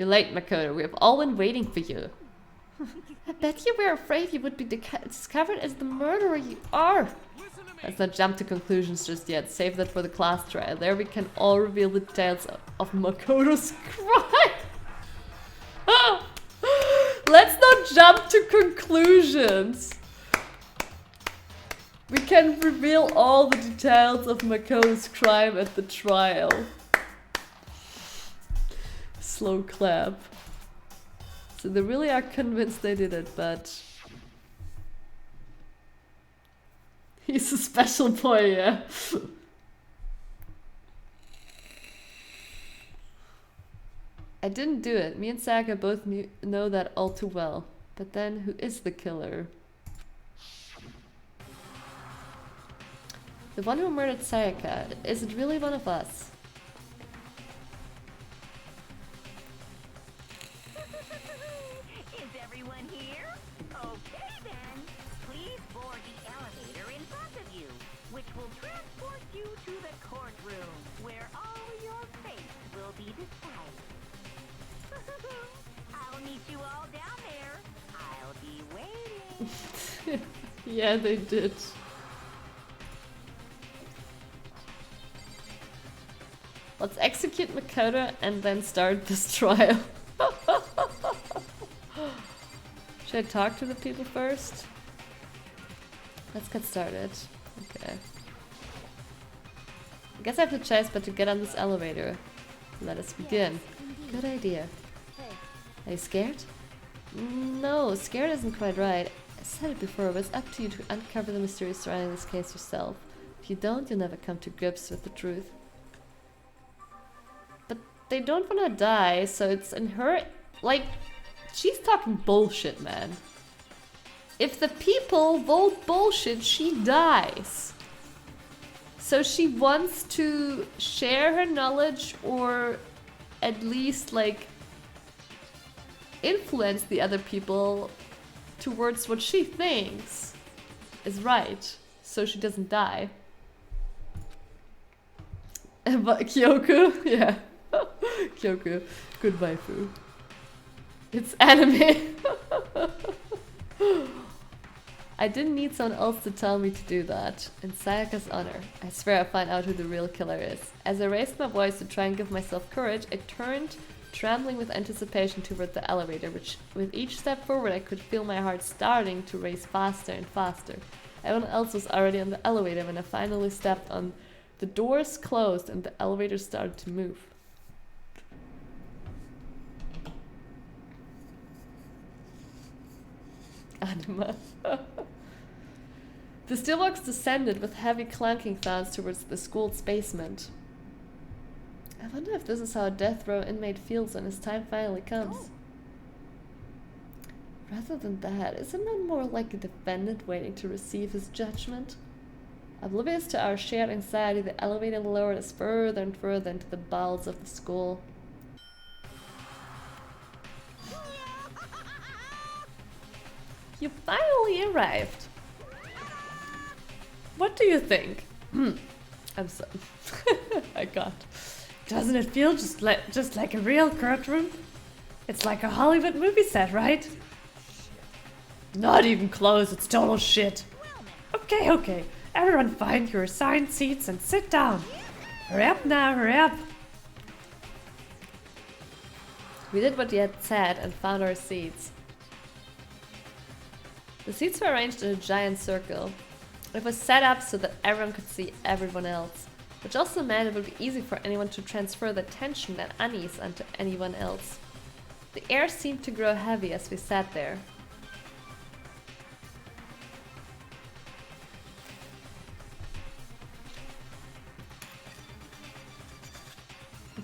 You're late, Makoto. We have all been waiting for you. I bet you were afraid you would be discovered as the murderer you are. Let's not jump to conclusions just yet. Save that for the class trial. There we can all reveal the details of Makoto's crime. Let's not jump to conclusions. We can reveal all the details of Makoto's crime at the trial. Slow clap. So they really are convinced they did it, but... He's a special boy, yeah. I didn't do it. Me and Sayaka both know that all too well. But then, who is the killer? The one who murdered Sayaka. Is it really one of us? Is everyone here? Okay then. Please board the elevator in front of you, which will transport you to the courtroom, where all your fates will be decided. I'll meet you all down there. I'll be waiting. Yeah, they did. Let's execute Makoto and then start this trial. Should I talk to the people first? Let's get started. Okay. I guess I have no choice but to get on this elevator. Let us begin. Good idea. Are you scared? No, scared isn't quite right. I said it before, but it's up to you to uncover the mystery surrounding this case yourself. If you don't, you'll never come to grips with the truth. But they don't want to die, so it's in her... Like, she's talking bullshit, man. If the people vote bullshit, she dies. So she wants to share her knowledge or at least, like, influence the other people towards what she thinks is right, so she doesn't die. But Kyoku, yeah. Kyoku, good waifu. It's anime. I didn't need someone else to tell me to do that. In Sayaka's honor, I swear I'll find out who the real killer is. As I raised my voice to try and give myself courage, I turned, trembling with anticipation, toward the elevator, which with each step forward I could feel my heart starting to race faster and faster. Everyone else was already on the elevator when I finally stepped on. The doors closed and the elevator started to move. Anima. The steelbox descended with heavy clunking sounds towards the school's basement. I wonder if this is how a death row inmate feels when his time finally comes. Oh. Rather than that, isn't one more like a defendant waiting to receive his judgment? Oblivious to our shared anxiety, the elevator lowered us further and further into the bowels of the school. You finally arrived. What do you think? I'm so... I got... Doesn't it feel just like a real courtroom? It's like a Hollywood movie set, right? Not even close, it's total shit. Okay. Everyone find your assigned seats and sit down. Hurry up now, hurry up. We did what you had said and found our seats. The seats were arranged in a giant circle. It was set up so that everyone could see everyone else, which also meant it would be easy for anyone to transfer the tension and unease onto anyone else. The air seemed to grow heavy as we sat there.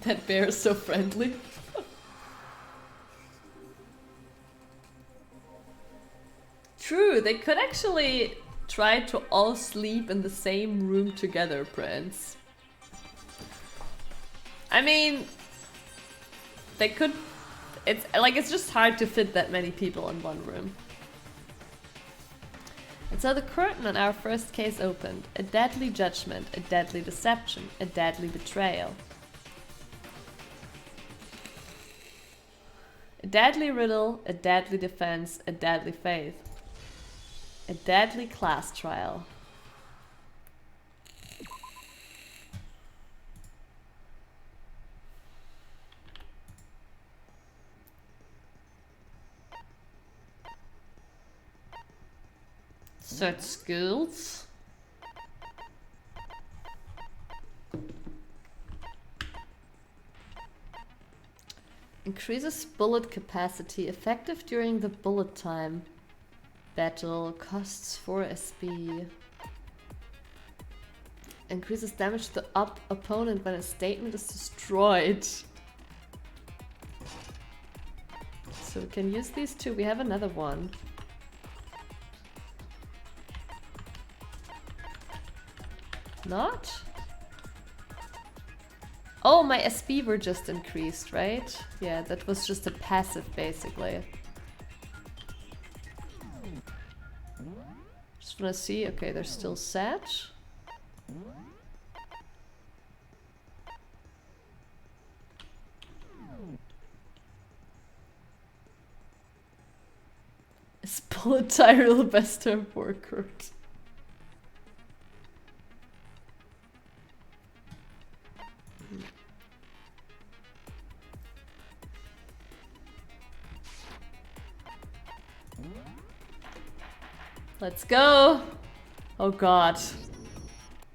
That bear is so friendly. True, they could actually try to all sleep in the same room together, Prince. I mean, they could... It's just hard to fit that many people in one room. And so the curtain on our first case opened. A deadly judgment, a deadly deception, a deadly betrayal. deadly riddle, a deadly defense, a deadly faith. A deadly class trial. Search skills. Increases bullet capacity, effective during the bullet time. Battle, costs 4 SP. Increases damage to the opponent when a statement is destroyed. So we can use these two. We have another one. Not? Oh, my SP were just increased, right? Yeah, that was just a passive, basically. Just wanna see. Okay, they're still set. Is bullet tire the best term for Kurt? Let's go! Oh god.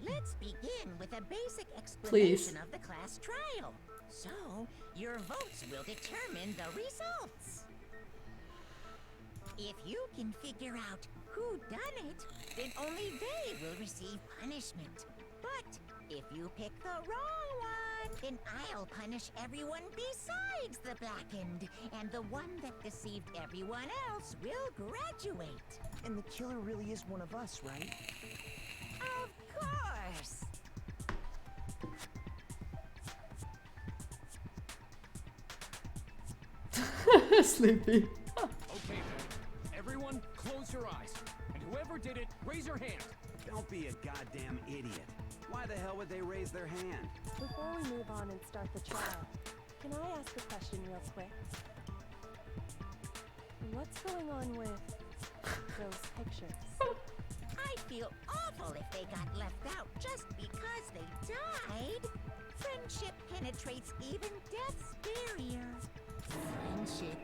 Let's begin with a basic explanation Please. of the class trial. So, your votes will determine the results. If you can figure out who done it, then only they will receive punishment. But if you pick the wrong one, then I'll punish everyone besides the blackened, and the one that deceived everyone else will graduate. And the killer really is one of us, right? Of course. Sleepy. Okay then. Everyone, close your eyes. And whoever did it, raise your hand. Don't be a goddamn idiot. Why the hell would they raise their hand? Before we move on and start the trial, can I ask a question real quick? What's going on with those pictures? I'd feel awful if they got left out just because they died. Friendship penetrates even death's barrier. Friendship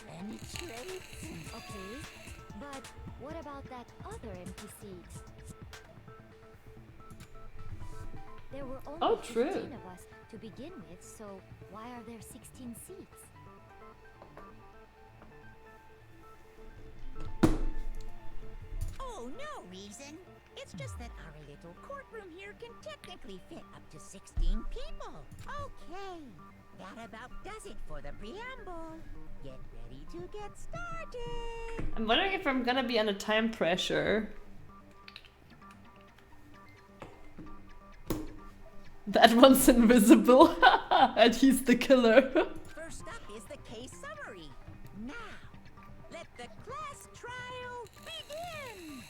penetrates? Okay, but what about that other empty seat? There were only Oh, 15 true. of us to begin with, so why are there 16 seats? Oh, no reason. It's just that our little courtroom here can technically fit up to 16 people. Okay, that about does it for the preamble. Get ready to get started. I'm wondering if I'm gonna be under time pressure. That one's invisible. And he's the killer. First up is the case summary. Now, let the class trial begin.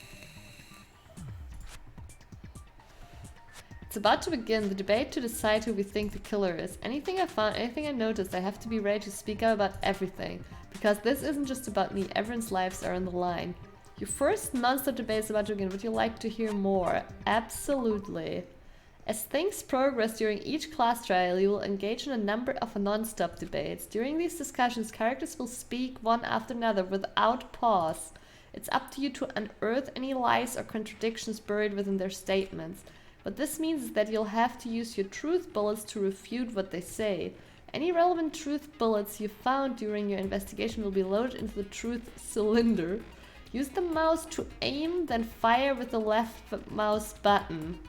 It's about to begin the debate to decide who we think the killer is. Anything I found, anything I noticed, I have to be ready to speak out about everything. Because this isn't just about me, everyone's lives are on the line. Your first non-stop debate is about to begin. Would you like to hear more? Absolutely. As things progress during each class trial, you will engage in a number of non-stop debates. During these discussions, characters will speak one after another without pause. It's up to you to unearth any lies or contradictions buried within their statements. What this means is that you'll have to use your truth bullets to refute what they say. Any relevant truth bullets you found during your investigation will be loaded into the truth cylinder. Use the mouse to aim, then fire with the left mouse button.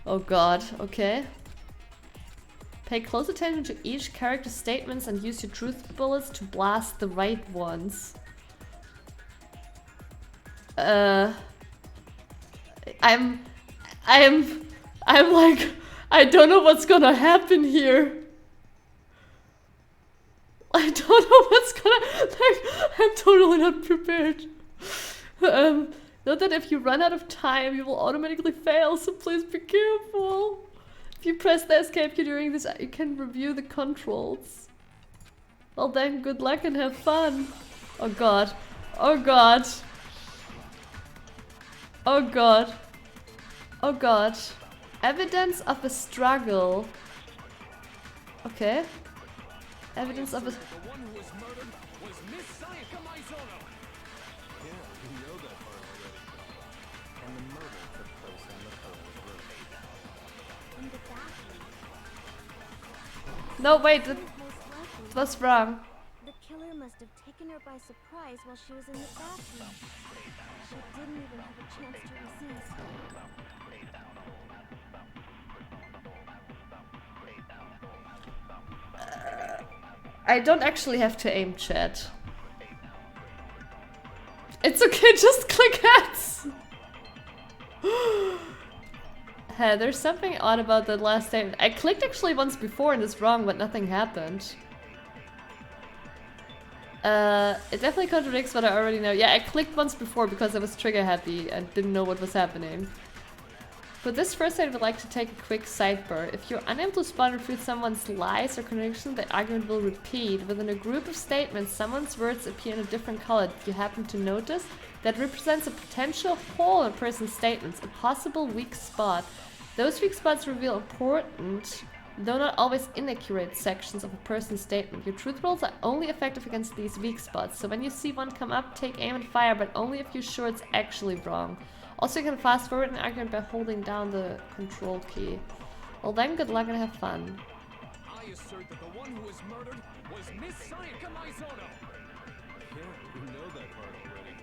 Oh god, okay. Pay close attention to each character's statements and use your truth bullets to blast the right ones. I'm like, I don't know what's gonna happen here. I don't know what's gonna, like, I'm totally not prepared. Note that if you run out of time, you will automatically fail, so please be careful. If If you press the escape key during this, you can review the controls. Well then, good luck and have fun. Oh god. Oh god. Oh god. Oh god. Evidence of a struggle. Okay. Evidence of a... The one who was murdered was Miss Sayaka Maizono. Yeah, you know that part already. And the murder took place in the photo's room. In the bathroom. No, wait, that Most likely, was wrong. the killer must have taken her by surprise while she was in the bathroom. She didn't even have a chance to resist. I don't actually have to aim chat. It's okay, just click hats! Hey, there's something odd about that last statement. I clicked actually once before and it's wrong, but nothing happened. It definitely contradicts what I already know. Yeah, I clicked once before because I was trigger happy and didn't know what was happening. For this first, I would like to take a quick sidebar. If you're unable to spot or refute someone's lies or contradictions, the argument will repeat. Within a group of statements, someone's words appear in a different color that you happen to notice. That represents a potential hole in a person's statements, a possible weak spot. Those weak spots reveal important, though not always inaccurate, sections of a person's statement. Your truth rolls are only effective against these weak spots, so when you see one come up, take aim and fire, but only if you're sure it's actually wrong. Also, you can fast forward an argument by holding down the control key. Well then, good luck and have fun. I assert that the one who was murdered was Miss Sayaka Maizono. Yeah, you know that part already.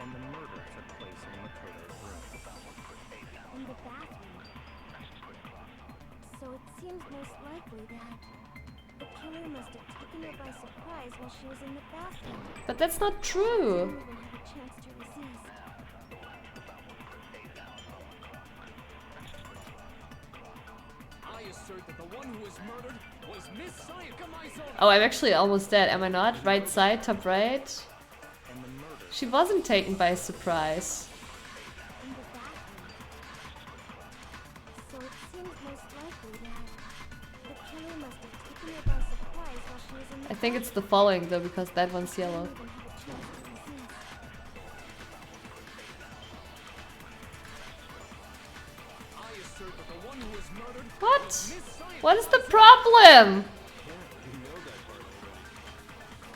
And the murder took place in the photo's room. In the bathroom. So it seems most likely that the killer must have taken her by surprise while she was in the bathroom. But that's not She true. didn't even have a chance to resist. I assert that the one who was murdered was Miss Sayaka Maizono. Oh, I'm actually almost dead, am I not? Right side, top right. And the murder She wasn't taken by surprise. In the bathroom. So it seems most likely that the killer must have taken her by surprise while she was in the I think it's the following though, because that one's yellow. didn't even have a chance to resist. I assert that the one who was murdered What? was Miss Sayaka. What is the problem? Yeah, you know that part already.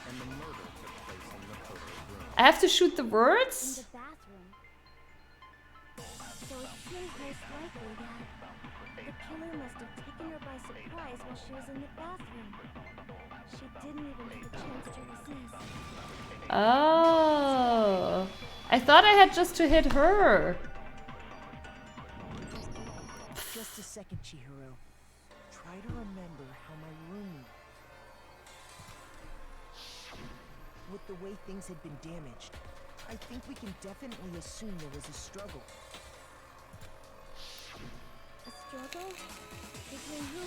And the murder took place in the photo's room. I have to shoot the In words? the bathroom. So it seems most likely that the killer must have taken her by surprise while she was in the bathroom. She didn't even have a chance to resist. Oh. I thought I had just to hit her. Just a second, Chihiro. Try to remember how my room... With the way things had been damaged, I think we can definitely assume there was a struggle. A struggle? Between who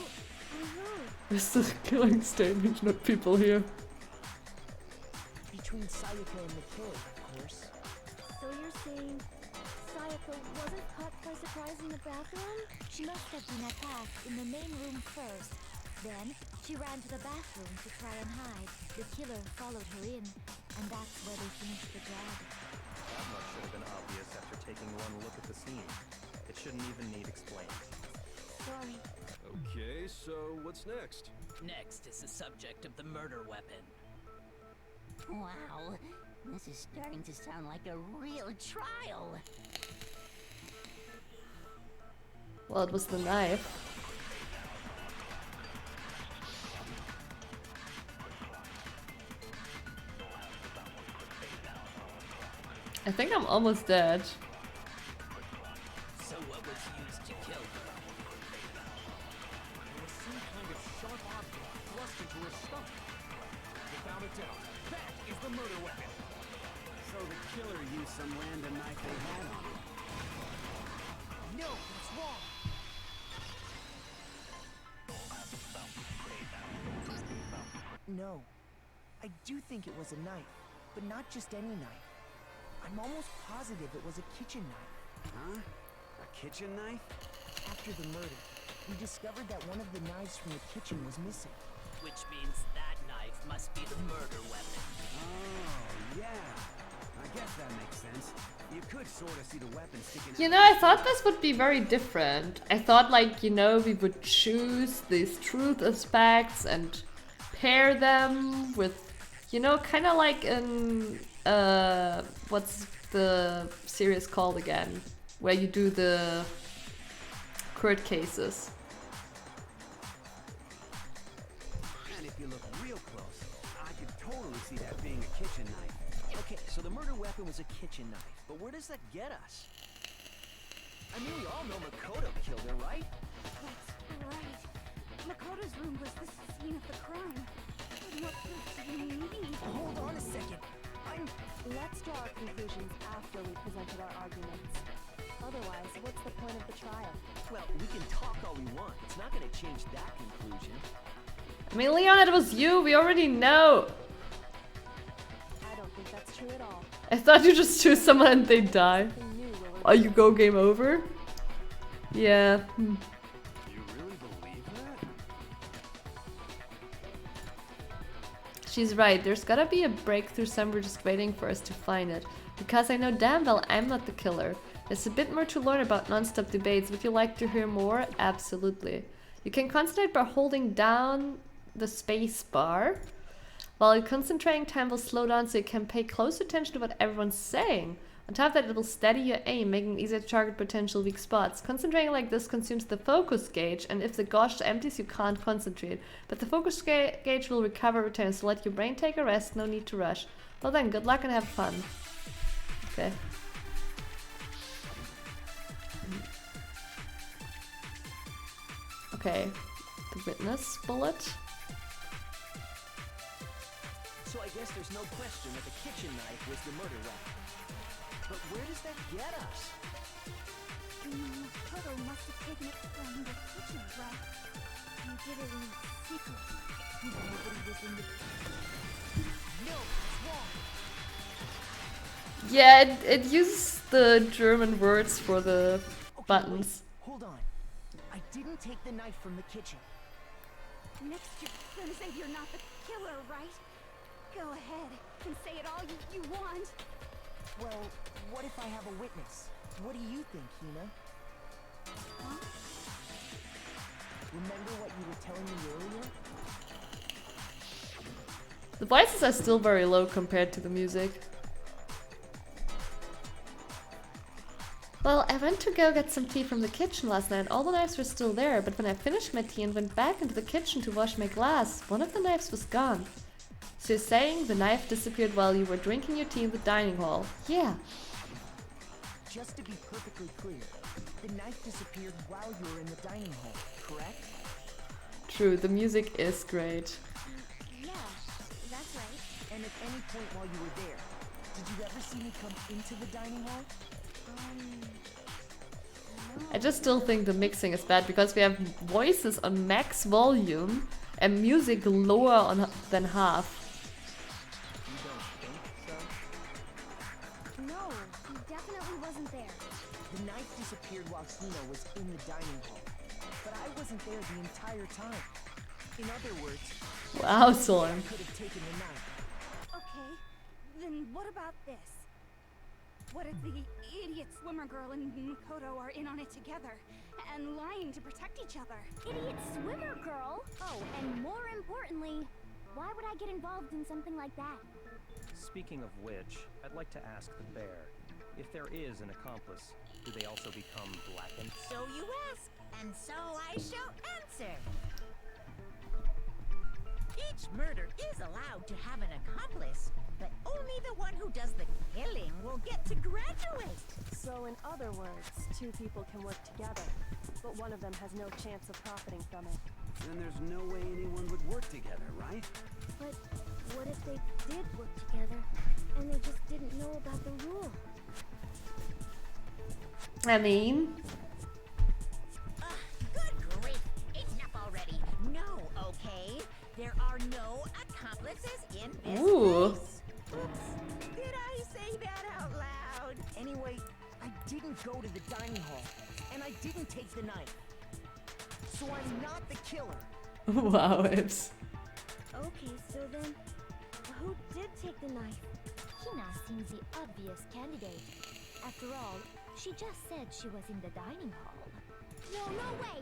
and who? It's the killing statement, not people here. Between Sayaka and the killer, of course. So you're saying Sayaka wasn't caught by surprise in the bathroom? She must have been attacked in the main room first. Then she ran to the bathroom to try and hide. The killer followed her in, and that's where they finished the job. That much should have been obvious after taking one look at the scene. It shouldn't even need explaining. Sorry. Okay, so what's next? Next is the subject of the murder weapon. Wow, this is starting to sound like a real trial. Well, it was the knife. I think I'm almost dead. So what was used to kill her? There was some kind of sharp object thrust into her stomach. Without a doubt, that is the murder weapon. So the killer used some random knife they had on him. No, that's wrong. No. I do think it was a knife, but not just any knife. I'm almost positive it was a kitchen knife. Huh? A kitchen knife? After the murder, we discovered that one of the knives from the kitchen was missing. Which means that knife must be the murder weapon. Oh, yeah. I guess that makes sense. You could sort of see the weapon sticking You out. know, I thought this would be very different. I thought, like, you know, we would choose these truth aspects and pair them with, you know, kind of like in, what's the series called again? Where you do the court cases. And if you look real close, I could totally see that being a kitchen knife. Okay, so the murder weapon was a kitchen knife, but where does that get us? I mean, we all know Makoto killed her, right? That's right. Makoto's room was the scene of the crime. What proof do you need? Hold on a second. Let's draw our conclusions after we presented our arguments. Otherwise, what's the point of the trial? Well, we can talk all we want. It's not gonna change that conclusion. I mean, Leon, it was you. We already know. I don't think that's true at all. I thought you just choose someone and they die. Something new will Oh, you go game over? Yeah. You really believe that? She's right. There's gotta be a breakthrough somewhere just waiting for us to find it. Because I know damn well I'm not the killer. There's a bit more to learn about non-stop debates. Would you like to hear more? Absolutely. You can concentrate by holding down the space bar. While concentrating, time will slow down so you can pay close attention to what everyone's saying. On top of that, it will steady your aim, making it easier to target potential weak spots. Concentrating like this consumes the focus gauge, and if the gauge empties, you can't concentrate. But the focus gauge will recover return, so let your brain take a rest, no need to rush. Well then, good luck and have fun. Okay. Okay, the witness bullet. So I guess there's no question that the kitchen knife was the murder weapon. But where does that get us? Makoto must have taken it from the kitchen, right? You did it in secret. Nobody was in the... No, it's wrong. Yeah, it uses the German words for the buttons. Wait, hold on. I didn't take the knife from the kitchen. Next, you're gonna say you're not the killer, right? Go ahead and say it all you want. Well, what if I have a witness? What do you think, Hina? Huh? Remember what you were telling me earlier? The voices are still very low compared to the music. Well, I went to go get some tea from the kitchen last night. All the knives were still there, but when I finished my tea and went back into the kitchen to wash my glass, one of the knives was gone. So you're saying the knife disappeared while you were drinking your tea in the dining hall? Yeah. Just to be perfectly clear, the knife disappeared while you were in the dining hall, correct? True, the music is great. Yeah, that's right. And at any point while you were there, did you ever see me come into the dining hall? I just still think the mixing is bad because we have voices on max volume and music lower than half. You don't think so? No, he definitely wasn't there. The knife disappeared while Hina was in the dining hall, but I wasn't there the entire time. In other words, Wow, I Solon. could have taken the knife. Okay, then what about this? What if the idiot swimmer girl and Makoto are in on it together and lying to protect each other? Idiot swimmer girl? Oh, and more importantly, why would I get involved in something like that? Speaking of which, I'd like to ask the bear, if there is an accomplice, do they also become blackened? So you ask, and so I shall answer. Each murder is allowed to have an accomplice, but only the one who does the killing will get to graduate. So in other words, two people can work together, but one of them has no chance of profiting from it. Then there's no way anyone would work together, right? But what if they did work together and they just didn't know about the rule? I mean... Good grief! Enough already. No, okay? There are no accomplices in this Ooh. case. Oops. Did I say that out loud? Anyway, I didn't go to the dining hall, and I didn't take the knife. so I'm not the killer. Wow, Apes. Okay, so then, who did take the knife? Hina seems the obvious candidate. After all, she just said she was in the dining hall. No way!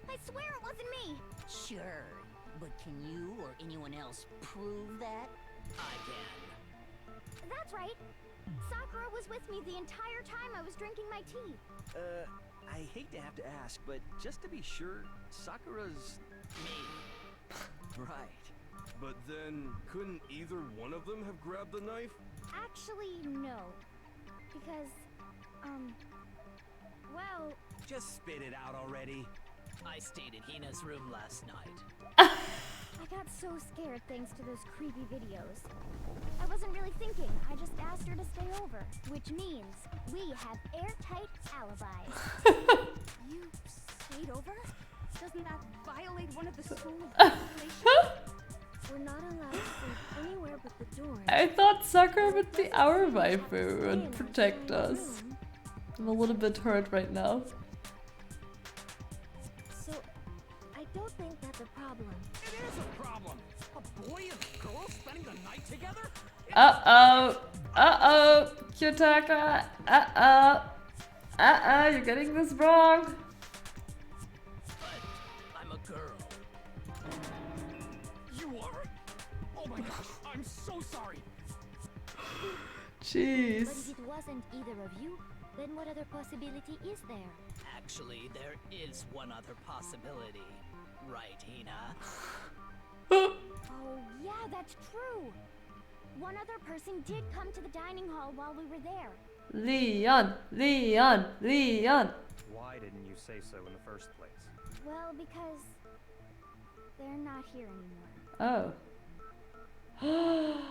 I swear it wasn't me! Sure, but can you or anyone else prove that? I can. That's right. Sakura was with me the entire time I was drinking my tea. I hate to have to ask, but just to be sure, Sakura's... Me. Right. But then, couldn't either one of them have grabbed the knife? Actually, no. Because, well... Just spit it out already. I stayed in Hina's room last night. I got so scared thanks to those creepy videos. I wasn't really thinking, I just asked her to stay over. Which means, we have airtight alibis. You stayed over? Doesn't that violate one of the school regulations? We're not allowed to sleep anywhere but the dorm. I thought Sakura would be our waifu and protect us. I'm a little bit hurt right now. So, I don't think that's a problem. It is a problem. A boy and a girl spending the night together? Uh-oh. Uh-oh. Kyotaka. Uh-oh. Uh-oh. You're getting this wrong. But I'm a girl. You are? Oh my gosh, I'm so sorry. Jeez. But if it wasn't either of you, then what other possibility is there? Actually, there is one other possibility. Right, Hina? Oh, yeah, that's true. One other person did come to the dining hall while we were there. Leon. Leon. Leon. Why didn't you say so in the first place? Well, because they're not here anymore. Oh.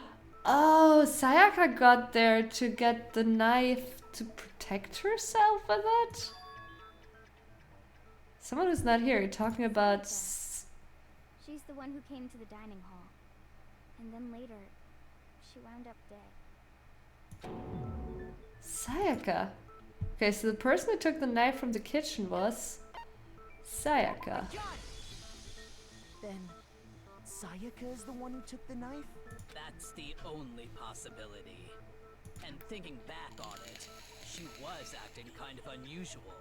Oh, Sayaka got there to get the knife to protect herself with it? Someone who's not here talking about... She's the one who came to the dining hall. And then later, she wound up dead. Sayaka. Okay, so the person who took the knife from the kitchen was... Sayaka. Then, Sayaka is the one who took the knife? That's the only possibility. And thinking back on it, she was acting kind of unusual.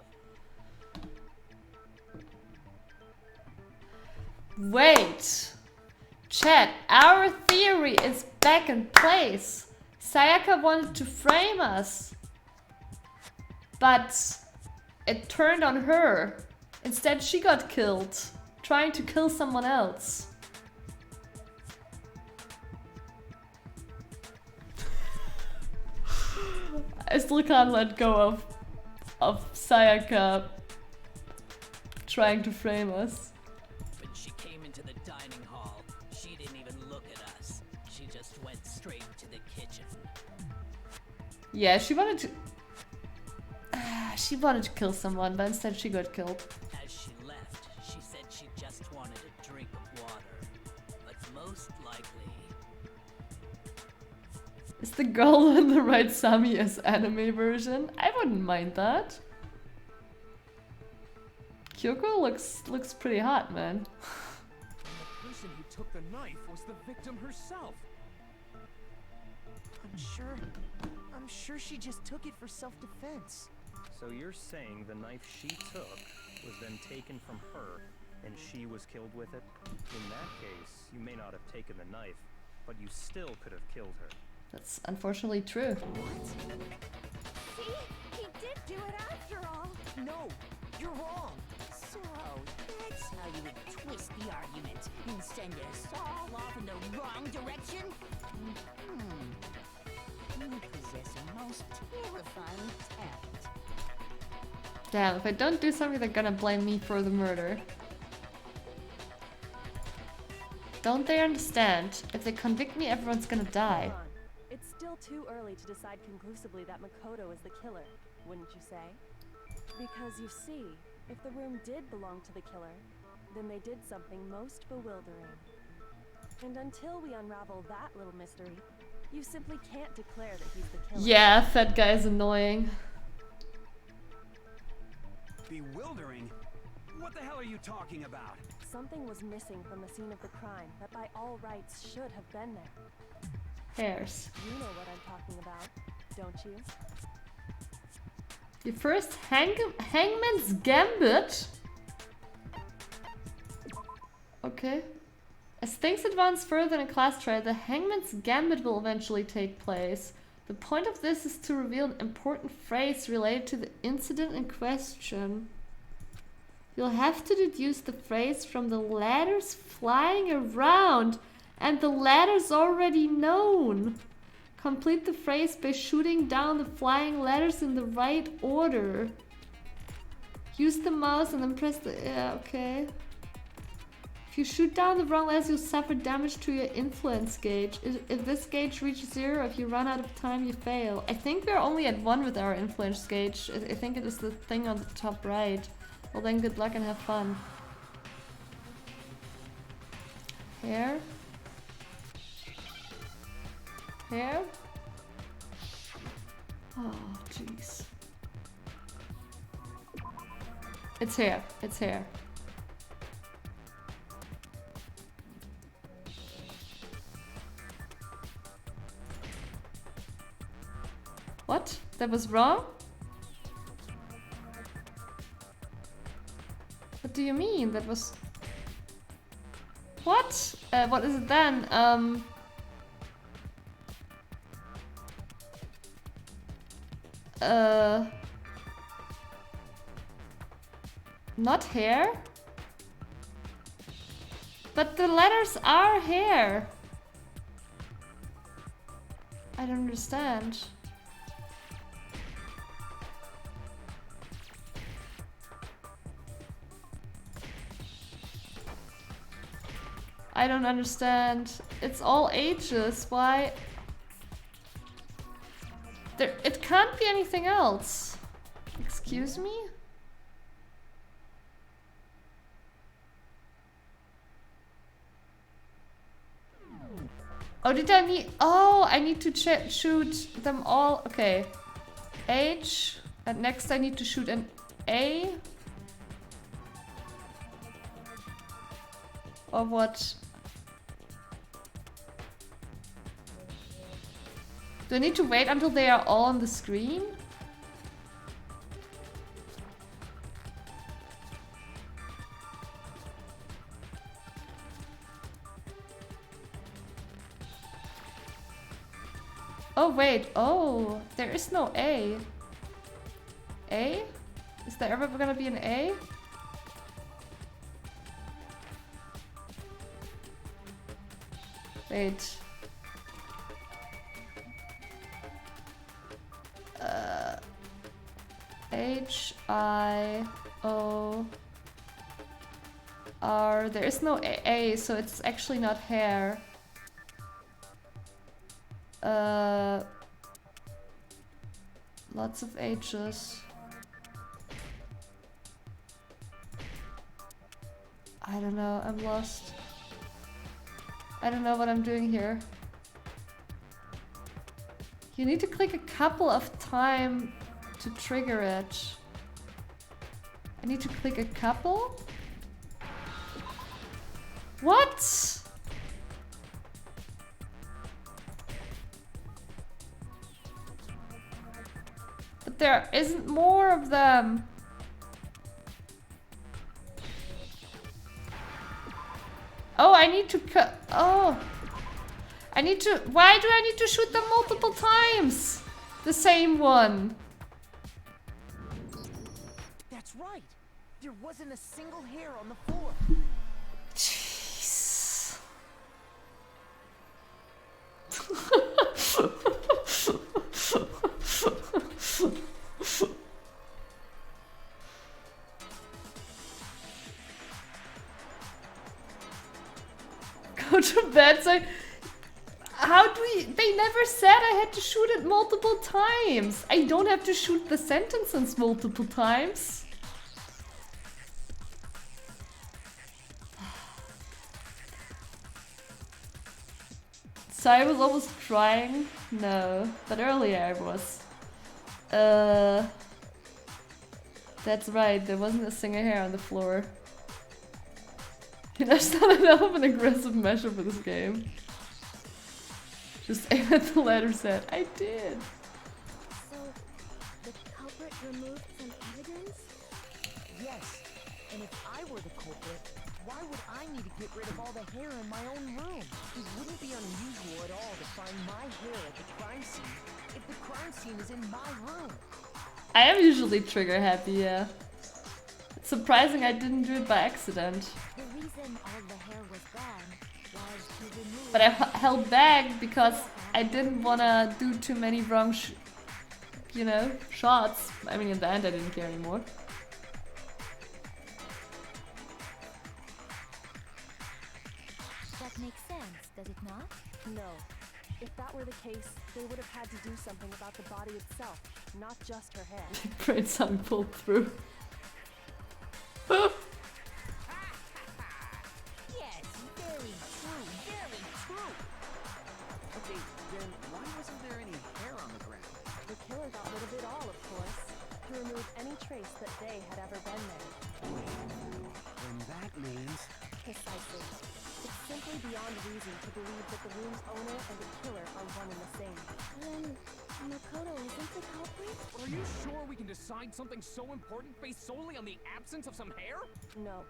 Wait! Chat, our theory is back in place. Sayaka wanted to frame us. But it turned on her. Instead, she got killed. Trying to kill someone else. I still can't let go of Sayaka trying to frame us. When she came into the dining hall, she didn't even look at us. She just went straight to the kitchen. Yeah, she wanted to... she wanted to kill someone, but instead she got killed. As she left, she said she just wanted a drink of water. But most likely... Is the girl on the right Sami's anime version? I wouldn't mind that. Kyoko looks pretty hot, man. And the person who took the knife was the victim herself. I'm sure she just took it for self-defense. So you're saying the knife she took was then taken from her and she was killed with it? In that case, you may not have taken the knife, but you still could have killed her. That's unfortunately true. See? He did do it after all. No, you're wrong. So, that's how you would twist the argument and send us all off in the wrong direction? You possess a most terrifying talent. Damn, if I don't do something, they're gonna blame me for the murder. Don't they understand? If they convict me, everyone's gonna die. Hold on. It's still too early to decide conclusively that Makoto is the killer, wouldn't you say? Because you see, if the room did belong to the killer, then they did something most bewildering. And until we unravel that little mystery, you simply can't declare that he's the killer. Yeah, that guy's annoying. Bewildering? What the hell are you talking about? Something was missing from the scene of the crime that by all rights should have been there. Hairs. You know what I'm talking about, don't you? Your first Hangman's Gambit? Okay. As things advance further in a class trial, the Hangman's Gambit will eventually take place. The point of this is to reveal an important phrase related to the incident in question. You'll have to deduce the phrase from the letters flying around, and the letters already known. Complete the phrase by shooting down the flying letters in the right order. Use the mouse and then press the... yeah, okay. If you shoot down the wrong letters, you'll suffer damage to your influence gauge. If this gauge reaches 0, if you run out of time, you fail. I think we're only at 1 with our influence gauge. I think it is the thing on the top right. Well then, good luck and have fun. Hair. Hair? Oh, jeez. It's hair. It's hair. What? That was wrong? What do you mean? That was... What? What is it then? Not hair? But the letters are hair. I don't understand. I don't understand. It's all H's. Why? It can't be anything else. Excuse me? Oh, did I need... Oh, I need to shoot them all. Okay. H. And next I need to shoot an A. Or what? Do I need to wait until they are all on the screen? Oh wait, oh, there is no A. A? Is there ever gonna be an A? Wait. H-I-O-R. There is no A, so it's actually not hair. Lots of H's. I don't know, I'm lost. I don't know what I'm doing here. You need to click a couple of times to trigger it. I need to click a couple? What? But there isn't more of them. Oh, I need to cut. Oh. I need to. Why do I need to shoot them multiple times? The same one. That's right. There wasn't a single hair on the floor. Jeez. Go to bed. So how do we... They never said I had to shoot it multiple times. I don't have to shoot the sentences multiple times. So I was almost crying. No, but earlier I was. That's right, there wasn't a single hair on the floor. You know, it's not enough of an aggressive measure for this game. Just aim at the letter set. I did. So, the culprit removed some evidence? Yes. And if I were the culprit, why would I need to get rid of all the hair in my own room? It wouldn't be unusual at all to find my hair at the crime scene if the crime scene is in my room. I am usually trigger happy, yeah. It's surprising I didn't do it by accident. The reason all the hair was gone was to remove... But I held back because I didn't want to do too many wrong, you know, shots. I mean, in the end I didn't care anymore. That makes sense, does it not? No. If that were the case, they would have had to do something about the body itself, not just her hair. Brain song pulled through. Yes, very true, very true. Okay, then why wasn't there any hair on the ground? The killer got rid of it all, of course, to remove any trace that they had ever been there. Then that means... Precisely. It's simply beyond reason to believe that the room's owner and the killer are one and the same. Then, Makoto isn't the culprit? Are you sure we can decide something so important based solely on the absence of some hair? No.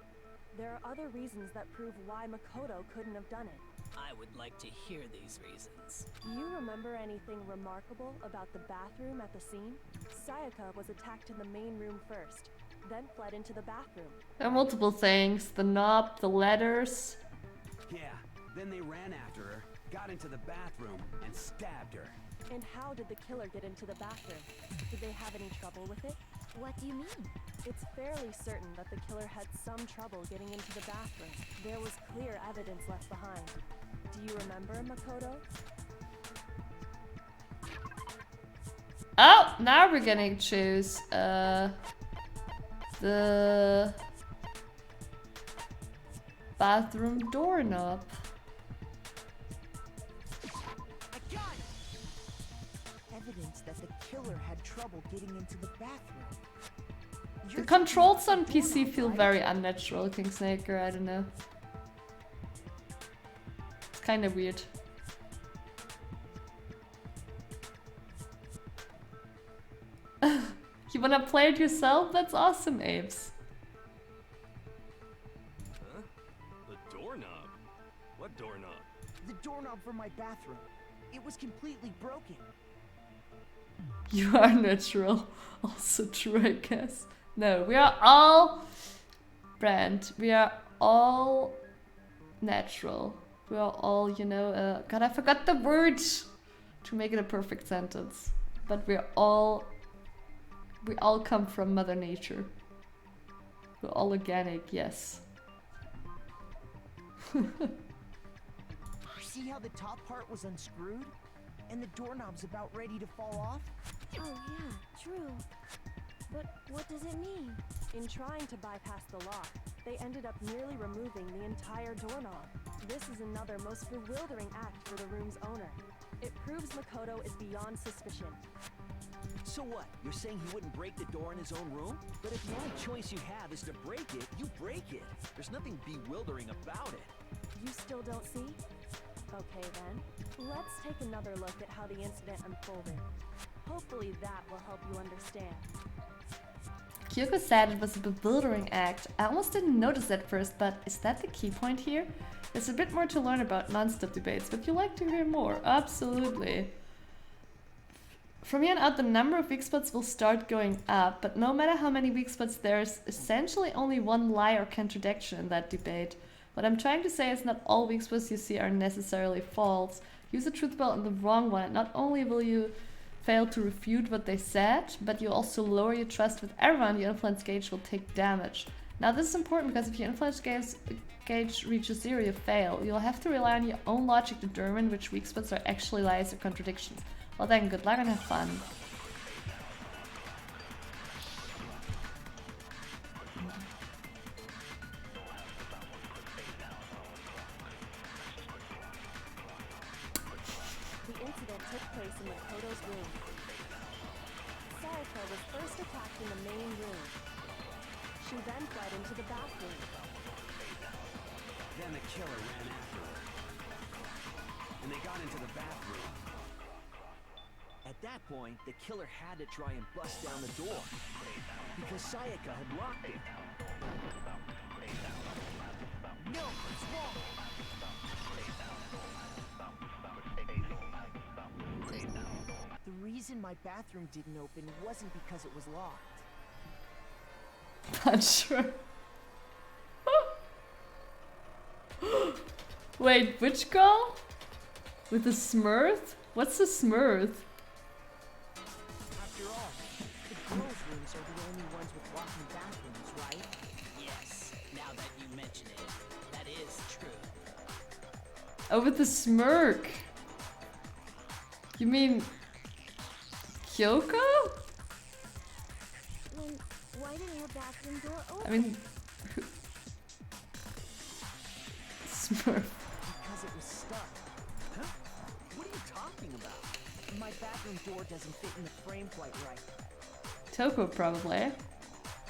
There are other reasons that prove why Makoto couldn't have done it. I would like to hear these reasons. You remember anything remarkable about the bathroom at the scene? Sayaka was attacked in the main room first, then fled into the bathroom. There are multiple things. The knob, the letters. Yeah, then they ran after her, got into the bathroom, and stabbed her. And how did the killer get into the bathroom? Did they have any trouble with it? What do you mean? It's fairly certain that the killer had some trouble getting into the bathroom. There was clear evidence left behind. Do you remember, Makoto? Oh, now we're gonna choose the bathroom doorknob. Evidence that the killer had trouble getting into the bathroom. The controls on PC feel very unnatural, Kingsnaker, I don't know. It's kind of weird. You wanna play it yourself? That's awesome, Apes. Huh? The doorknob? What doorknob? The doorknob for my bathroom. It was completely broken. You are natural. Also true, I guess. No, we are all... Brand. We are all natural. We are all, you know... God, I forgot the words to make it a perfect sentence. But we're all... We all come from Mother Nature. We're all organic, yes. See how the top part was unscrewed? And the doorknob's about ready to fall off? Oh yeah, true. But what does it mean? In trying to bypass the lock, they ended up nearly removing the entire doorknob. This is another most bewildering act for the room's owner. It proves Makoto is beyond suspicion. So what? You're saying he wouldn't break the door in his own room? But if the only choice you have is to break it, you break it. There's nothing bewildering about it. You still don't see? Okay then, let's take another look at how the incident unfolded. Hopefully that will help you understand. Kyoko said it was a bewildering act. I almost didn't notice at first, but is that the key point here? There's a bit more to learn about non-stop debates, but you like to hear more. Absolutely. From here on out, the number of weak spots will start going up, but no matter how many weak spots, there's essentially only one lie or contradiction in that debate. What I'm trying to say is not all weak spots you see are necessarily false. Use a truth belt on the wrong one, and not only will you fail to refute what they said, but you also lower your trust with everyone. Your influence gauge will take damage. Now this is important because if your influence gauge reaches 0, you fail. You'll have to rely on your own logic to determine which weak spots are actually lies or contradictions. Well then, good luck and have fun. The incident took place in Makoto's room. Sayaka was first attacked in the main room, She then fled into the bathroom. Then the killer ran after her. And they got into the bathroom. At that point, the killer had to try and bust down the door. Because Sayaka had locked it. No, it's wrong. The reason my bathroom didn't open wasn't because it was locked. Not sure. Wait, which girl? With the smurf? What's the smurf? After all, the girls' rooms are the only ones with walk-in bathrooms, right? Yes, now that you mention it, that is true. Oh, with the smirk. You mean Kyoko? Then why didn't her bathroom door open? I mean, Smurf. Because it was stuck. Huh? What are you talking about? My bathroom door doesn't fit in the frame quite right. Toko probably.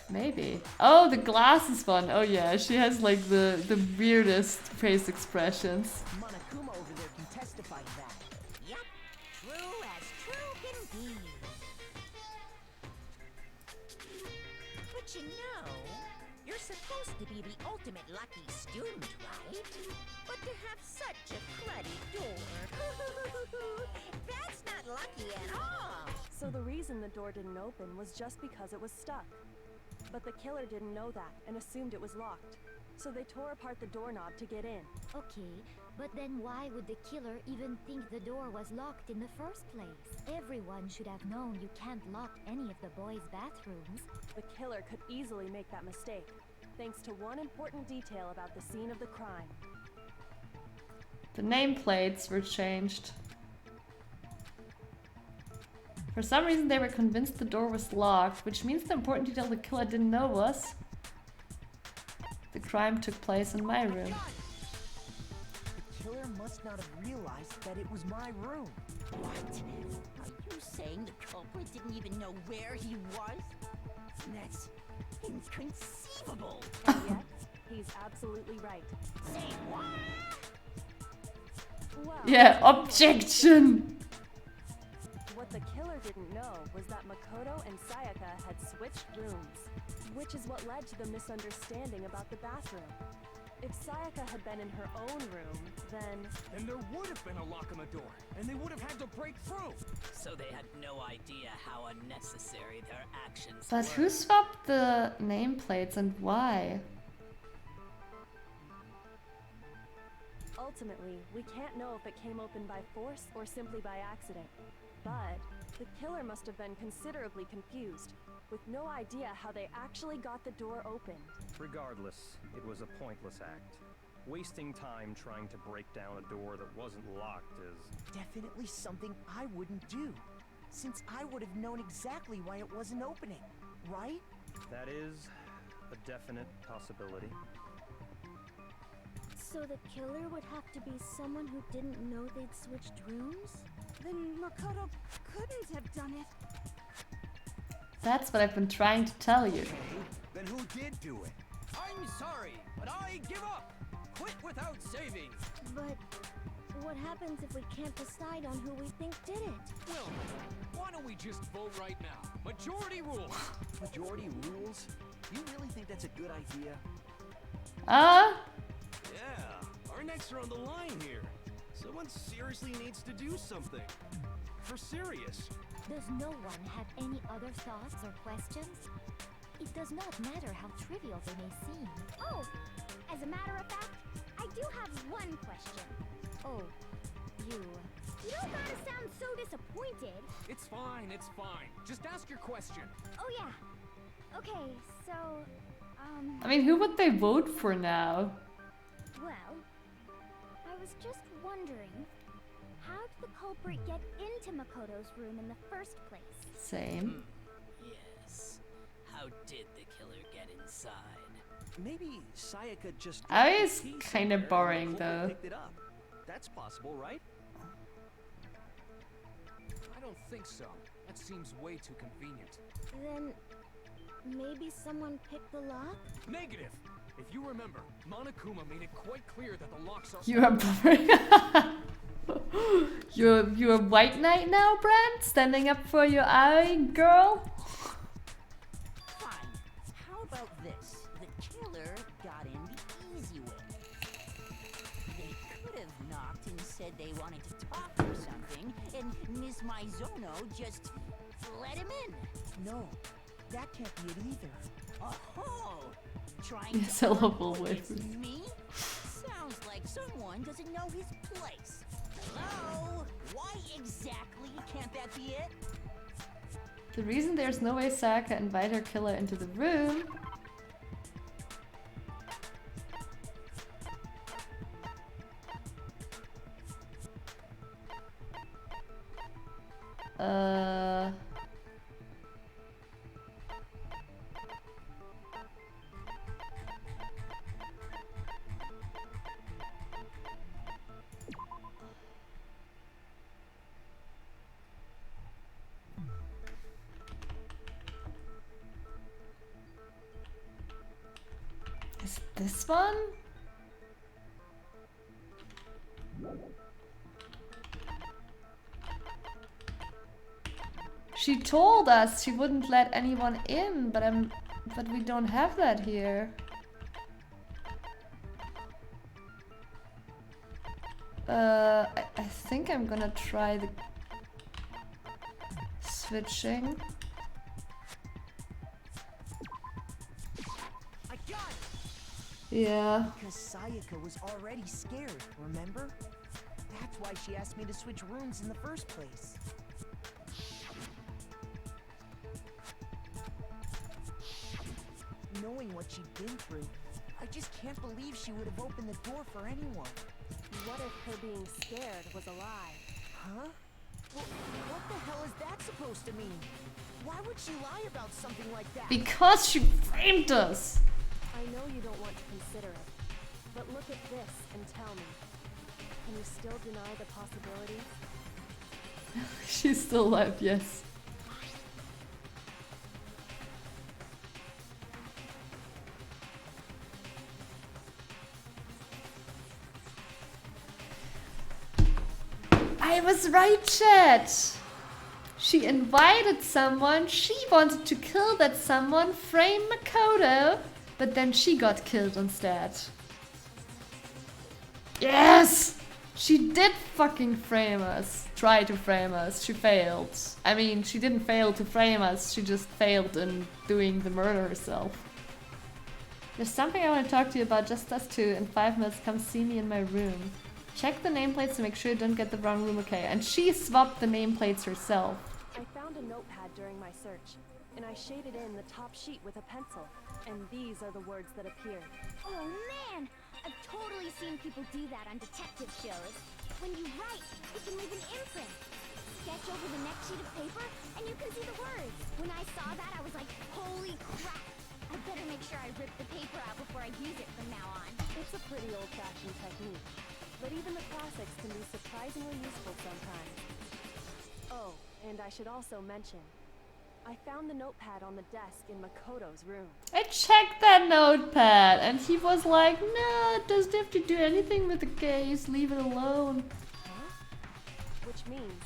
Maybe. Oh, the glasses one. Oh yeah, she has like the weirdest face expressions. Monokuma over there can testify to that. Yep, true as true can be. But you know, you're supposed to be the ultimate lucky student, right? But to have such a cruddy door, that's not lucky at all. So the reason the door didn't open was just because it was stuck. But the killer didn't know that and assumed it was locked. So they tore apart the doorknob to get in. Okay, but then why would the killer even think the door was locked in the first place? Everyone should have known you can't lock any of the boys' bathrooms. The killer could easily make that mistake, thanks to one important detail about the scene of the crime. The nameplates were changed. For some reason they were convinced the door was locked, which means the important detail the killer didn't know was the crime took place in my room. The killer must not have realized that it was my room. What? Are you saying the culprit didn't even know where he was? That's inconceivable. And yet, he's absolutely right. Say what? Well, Yeah, objection! what the killer didn't know was that Makoto and Sayaka had switched rooms, which is what led to the misunderstanding about the bathroom. If Sayaka had been in her own room, then there would have been a lock on the door, and they would have had to break through. So they had no idea how unnecessary their actions But were. who swapped the nameplates and why? ultimately, we can't know if it came open by force or simply by accident. But the killer must have been considerably confused, with no idea how they actually got the door open. Regardless, it was a pointless act. Wasting time trying to break down a door that wasn't locked is... Definitely something I wouldn't do, since I would have known exactly why it wasn't opening, right? That is a definite possibility. So the killer would have to be someone who didn't know they'd switched rooms? Then Makoto couldn't have done it. That's what I've been trying to tell you. Then who did do it? I'm sorry, but I give up. Quit without saving. But what happens if we can't decide on who we think did it? Well, why don't we just vote right now? Majority rules. Majority rules? You really think that's a good idea? Yeah, our necks are on the line here. Someone seriously needs to do something. For serious. Does no one have any other thoughts or questions? It does not matter how trivial they may seem. Oh, as a matter of fact, I do have one question. Oh, you... You don't gotta sound so disappointed. It's fine, it's fine. Just ask your question. Oh yeah. Okay, so, I mean, who would they vote for now? well, I was just wondering, how did the culprit get into Makoto's room in the first place? Same. Yes. How did the killer get inside? Maybe Sayaka just... Oh, it's dropped the piece kinda there and the boring, culprit though. picked it up. That's possible, right? I don't think so. That seems way too convenient. Then, maybe someone picked the lock? Negative. If you remember, Monokuma made it quite clear that the locks are. You are you're a white knight now, Brent? Standing up for your eye, girl? Fine. How about this? The killer got in the easy way. They could have knocked and said they wanted to talk or something, and Miss Maizono just let him in. No, that can't be it either. Oh, trying to Syllable argue with against me? Sounds like someone doesn't know his place. Hello? Why exactly can't that be it? The reason there's no way Sayaka invite her killer into the room. Is it this one? She told us she wouldn't let anyone in, but we don't have that here. I think I'm gonna try the switching. I got it! Yeah. Because Sayaka was already scared, remember? That's why she asked me to switch rooms in the first place. Knowing what she'd been through, I just can't believe she would have opened the door for anyone. What if her being scared was a lie? Huh? Well, what the hell is that supposed to mean? Why would she lie about something like that? Because she framed us! I know you don't want to consider it, but look at this and tell me. Can you still deny the possibility? She's still alive, yes. I was right, chat! She invited someone, she wanted to kill that someone, frame Makoto, but then she got killed instead. Yes! She did fucking frame us. Try to frame us. She failed. I mean, she didn't fail to frame us, she just failed in doing the murder herself. There's something I want to talk to you about, just us two. In 5 minutes, come see me in my room. Check the nameplates to make sure you don't get the wrong room, okay? And she swapped the nameplates herself. I found a notepad during my search, and I shaded in the top sheet with a pencil. And these are the words that appeared. Oh man! I've totally seen people do that on detective shows. When you write, you can leave an imprint. Sketch over the next sheet of paper, and you can see the words. When I saw that, I was like, holy crap! I better make sure I rip the paper out before I use it from now on. It's a pretty old-fashioned technique, but even the classics can be surprisingly useful sometimes. Oh, and I should also mention, I found the notepad on the desk in Makoto's room. I checked that notepad and he was like, no, it doesn't have to do anything with the case, leave it alone. Huh? Which means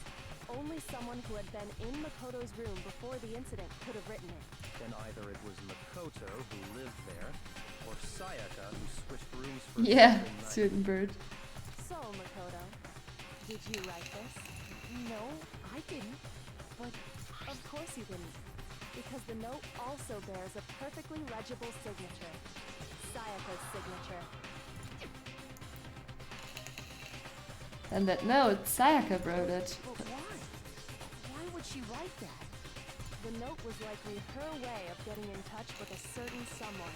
only someone who had been in Makoto's room before the incident could have written it. Then either it was Makoto who lived there, or Sayaka who switched rooms for Yeah, a night. certain bird. So, Makoto, did you write this? No, I didn't. But Of course you didn't, because the note also bears a perfectly legible signature. Sayaka's signature. And that note, Sayaka wrote it. But why? Why would she write that? The note was likely her way of getting in touch with a certain someone.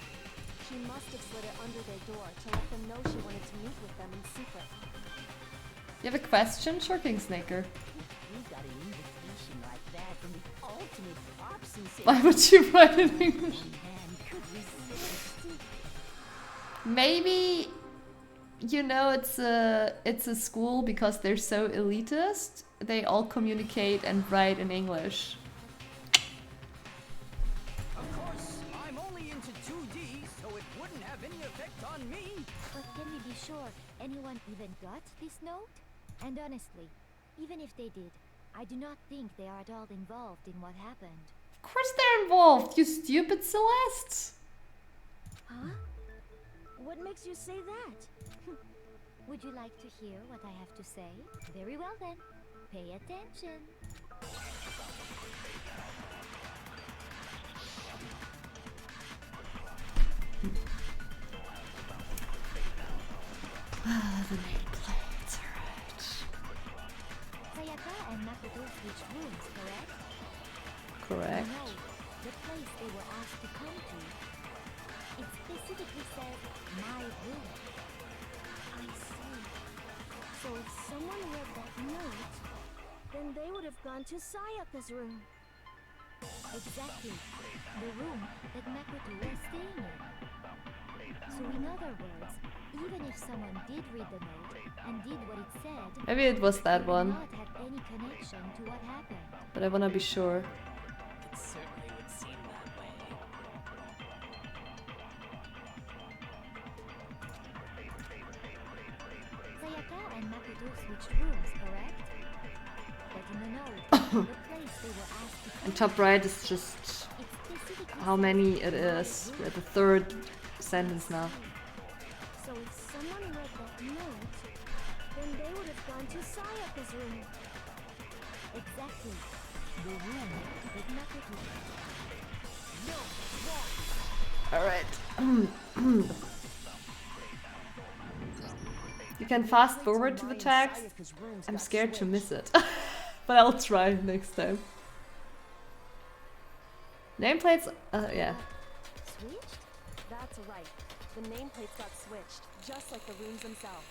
She must have slid it under their door to let them know she wanted to meet with them in secret. You have a question, Shorking Snaker? We got an invitation like that from the ultimate pop sensation. Why would you write in English? Man could resist. Maybe, you know, it's a school because they're so elitist. They all communicate and write in English. Of course, have any effect on me. But can we be sure anyone even got this note? And honestly, even if they did, I do not think they are at all involved in what happened. Of course they're involved, you stupid Celeste! Huh? What makes you say that? Would you like to hear what I have to say? Very well then. Pay attention. The nameplates, alright. Sayaka and Makoto switched rooms, correct? Correct. No, the place they were asked to come to, it specifically said, my room. I see. So if someone read that note, then they would have gone to Sayaka's room. Exactly. The room that Makoto was staying in. So in other words, even if someone did read the note and did what it said, Maybe it was that one. not have any connection to what happened. But I wanna be sure. It certainly would seem that way. Sayaka and Makoto switched rooms, correct? But in the note, the place they were asked to come And top right is just how many it is. We're at the third sentence now. So if someone read that note, then they would have gone to Sayaka's room. Exactly. The room that Makoto. No, Alright. You can fast forward to the text. I'm scared to miss it. But I'll try next time. Nameplates? Yeah. Switched? That's right. The nameplates got switched, just like the rooms themselves.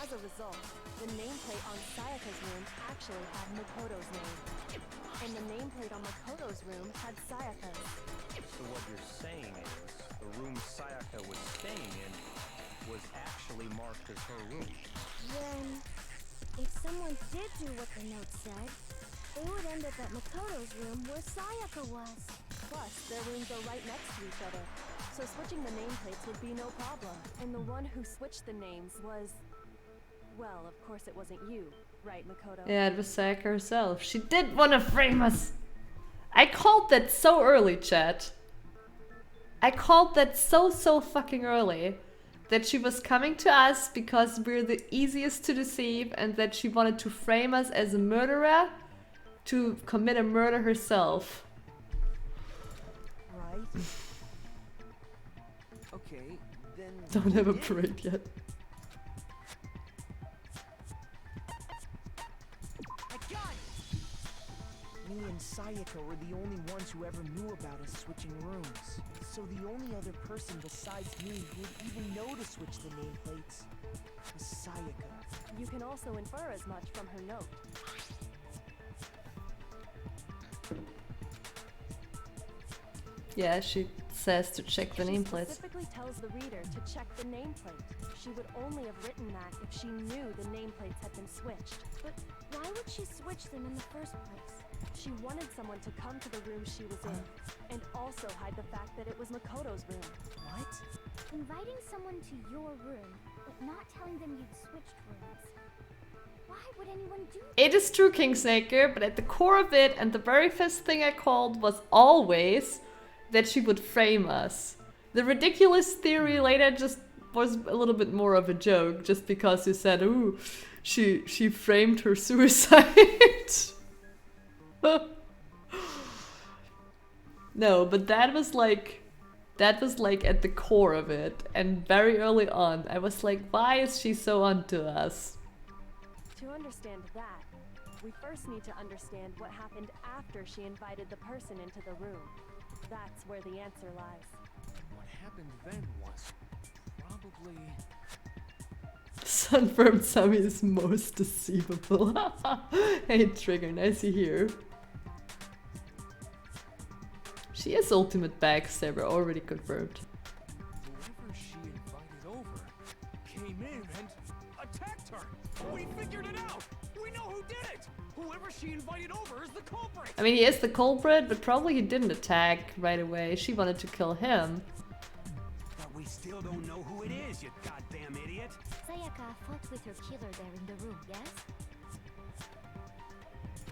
As a result, the nameplate on Sayaka's room actually had Makoto's name. And the nameplate on Makoto's room had Sayaka's. So what you're saying is, the room Sayaka was staying in was actually marked as her room. Then, if someone did do what the note said, they would end up at Makoto's room where Sayaka was. Plus, their rooms are right next to each other, so switching the nameplates would be no problem. And the one who switched the names was... Well, of course it wasn't you, right, Makoto? Yeah, it was Sayaka herself. She did want to frame us. I called that so early, chat. I called that so fucking early. That she was coming to us because we're the easiest to deceive and that she wanted to frame us as a murderer to commit a murder herself. Right. Okay, then... Don't have a parade yet. I got it! Me and Sayaka were the only ones who ever knew about us switching rooms. So the only other person besides me who would even know to switch the nameplates was Sayaka. You can also infer as much from her note. Yeah, she says to check the She nameplates. specifically tells the reader to check the nameplate. She would only have written that if she knew the nameplates had been switched. But why would she switch them in the first place? She wanted someone to come to the room she was in, and also hide the fact that it was Makoto's room. What? Inviting someone to your room, but not telling them you'd switched rooms. Why would anyone do that? It is true, Kingsnaker, but at the core of it, and the very first thing I called was always that she would frame us. The ridiculous theory later just was a little bit more of a joke, just because you said, ooh, she framed her suicide. No, but that was like at the core of it, and very early on I was like, why is she so onto us? To understand that, we first need to understand what happened after she invited the person into the room. That's where the answer lies. What happened then was probably... Sunfirm Sammy is most deceivable. Hey Trigger, nice to hear. She is ultimate backstabber, already confirmed. Whoever she invited over came in and attacked her. We figured it out. We know who did it. Whoever she invited over is the culprit. I mean, he is the culprit, but probably he didn't attack right away. She wanted to kill him. That But we still don't know who it is, you goddamn idiot. Sayaka fought with her killer there in the room, yes?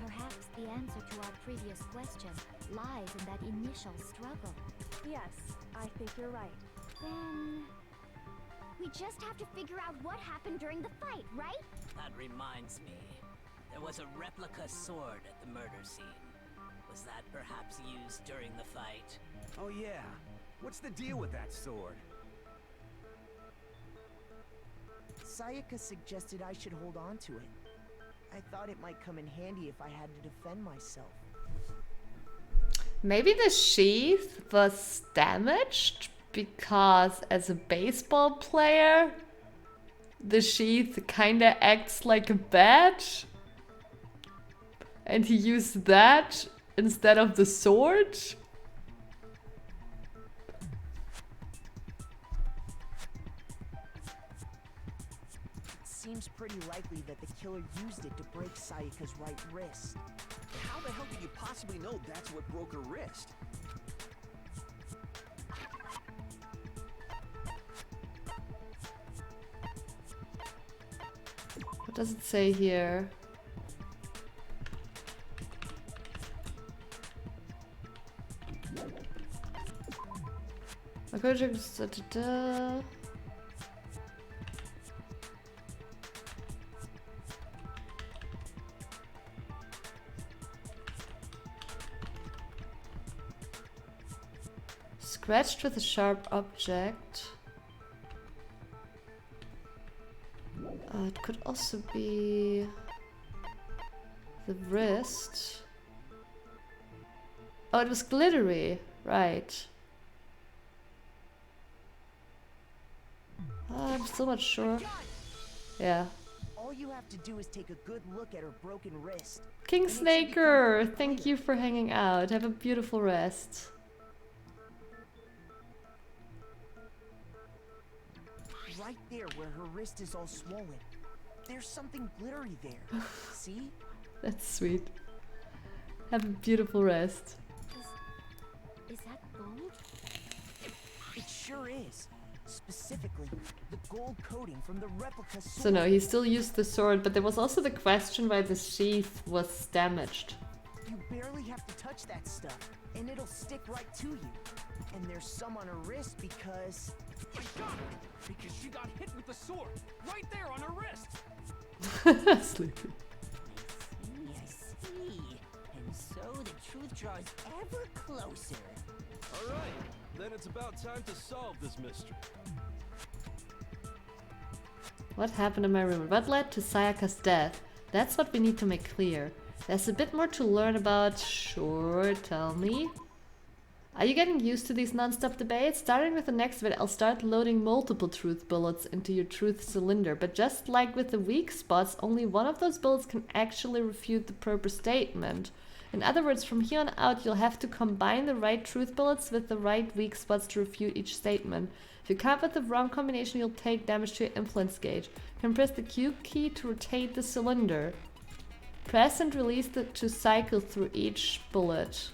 Perhaps the answer to our previous question lies in that initial struggle. Yes, I think you're right. Then... we just have to figure out what happened during the fight, right? That reminds me. There was a replica sword at the murder scene. Was that perhaps used during the fight? Oh yeah. What's the deal with that sword? Sayaka suggested I should hold on to it. I thought it might come in handy if I had to defend myself. Maybe the sheath was damaged because as a baseball player, the sheath kinda acts like a badge. And he used that instead of the sword. Seems pretty likely that the killer used it to break Sayaka's right wrist. How the hell could you possibly know that's what broke her wrist? What does it say here? My project is scratched with a sharp object. It could also be the wrist. Oh, it was glittery, right. I'm still not sure. Yeah. All you have to do is take a good look at her broken wrist. King Snaker, thank you for hanging out. Have a beautiful rest. Right there where her wrist is all swollen. There's something glittery there. See? That's sweet. Have a beautiful rest. Is that gold? It sure is. Specifically, the gold coating from the replica sword. So no, he still used the sword, but there was also the question why the sheath was damaged. You barely have to touch that stuff, and it'll stick right to you. And there's some on her wrist because... I got it! Because she got hit with the sword, right there on her wrist! Sleepy. I see. And so the truth draws ever closer. All right, then it's about time to solve this mystery. What happened in my room? What led to Sayaka's death? That's what we need to make clear. There's a bit more to learn about. Sure, tell me. Are you getting used to these non-stop debates? Starting with the next bit, I'll start loading multiple truth bullets into your truth cylinder. But just like with the weak spots, only one of those bullets can actually refute the proper statement. In other words, from here on out, you'll have to combine the right truth bullets with the right weak spots to refute each statement. If you come up with the wrong combination, you'll take damage to your influence gauge. You can press the Q key to rotate the cylinder. Press and release to cycle through each bullet.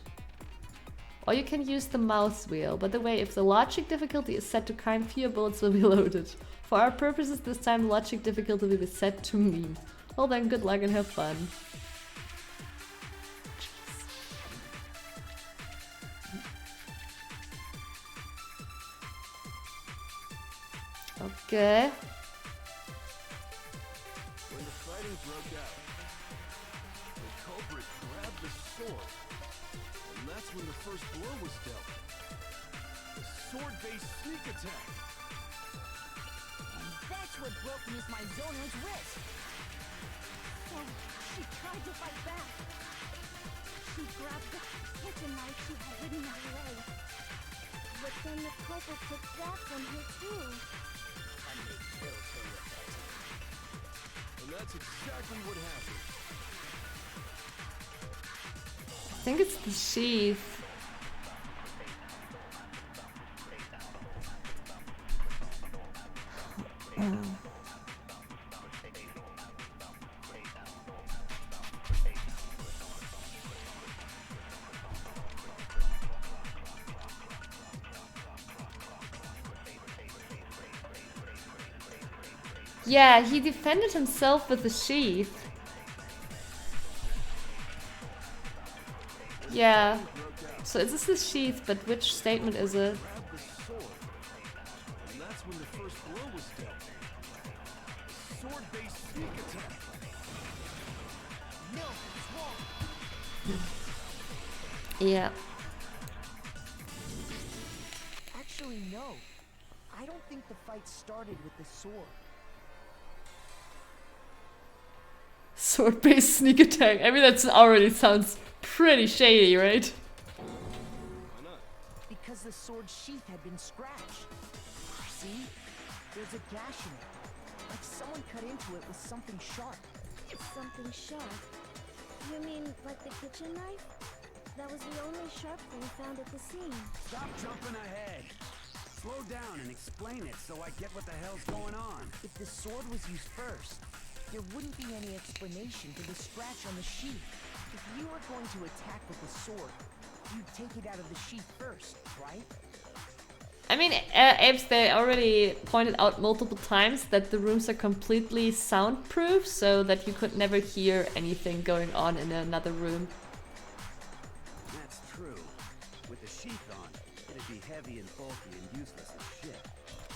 Or you can use the mouse wheel. By the way, if the logic difficulty is set to kind, fewer bullets will be loaded. For our purposes this time, the logic difficulty will be set to mean. Well then, good luck and have fun. Okay. When the fighting broke out, the culprit grabbed the sword, and that's when the first blow was dealt. The sword-based sneak attack. And that's what broke Miss Mizono's wrist. So, she tried to fight back. She grabbed the kitchen knife she had hidden away. But then the culprit took that from her too. And they killed her with it. And that's exactly what happened. I think it's the sheath. Yeah, he defended himself with the sheath. Yeah. So is this the sheath, but which statement is it? Grabbed the sword. And that's when the first blow was dealt. Sword-based sneak attack. No, it's wrong. Yeah. Actually, no. I don't think the fight started with the sword. Sword-based sneak attack. I mean, that already sounds pretty shady, right? Why not? Because the sword sheath had been scratched. See? There's a gash in it. Like someone cut into it with something sharp. Something sharp? You mean like the kitchen knife? That was the only sharp thing found at the scene. Stop jumping ahead. Slow down and explain it so I get what the hell's going on. If the sword was used first, there wouldn't be any explanation for the scratch on the sheath. If you were going to attack with the sword, you'd take it out of the sheath first, right? I mean, Apes, they already pointed out multiple times that the rooms are completely soundproof, so that you could never hear anything going on in another room. That's true. With the sheath on, it'd be heavy and bulky and useless as shit.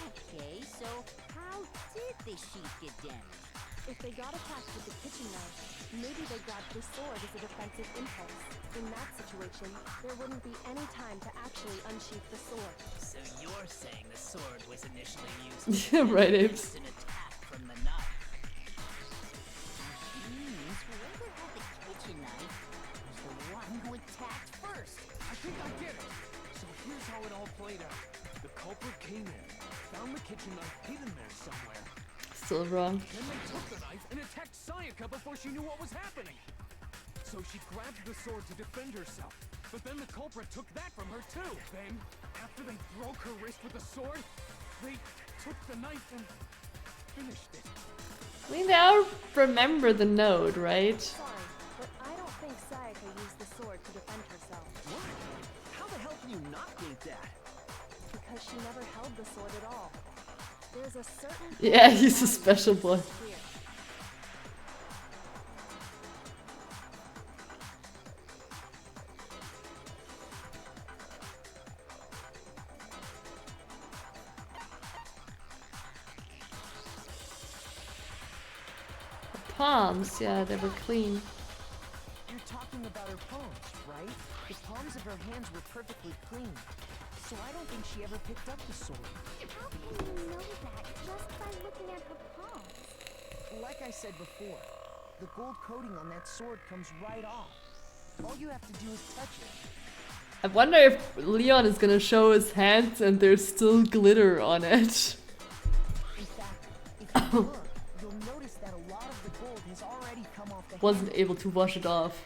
Okay, so how did the sheath get damaged? If they got attacked with the kitchen knife, maybe they grabbed the sword as a defensive impulse. In that situation, there wouldn't be any time to actually unsheath the sword. So you're saying the sword was initially used Yeah, right, Apes. as an attack from the knife. Which means whoever had the kitchen knife was the one who attacked first. I think I get it. So here's how it all played out. The culprit came in, found the kitchen knife hidden there somewhere. Still wrong. Then they took the knife and attacked Sayaka before she knew what was happening. So she grabbed the sword to defend herself. But then the culprit took that from her too. Then, after they broke her wrist with the sword, they took the knife and finished it. I mean, they all remember the node, right? Sorry, but I don't think Sayaka used the sword to defend herself. What? How the hell can you not think that? Because she never held the sword at all. There's a certain... Yeah, he's a special boy. Here. The palms, yeah, they were clean. You're talking about her palms, right? The palms of her hands were perfectly clean. So I don't think she ever picked up the sword. How can you know that just by looking at her palms? Like I said before, the gold coating on that sword comes right off. All you have to do is touch it. I wonder if Leon is gonna show his hands and there's still glitter on it. In fact, if you look, you'll notice that a lot of the gold has already come off the Wasn't hand. able to wash it off.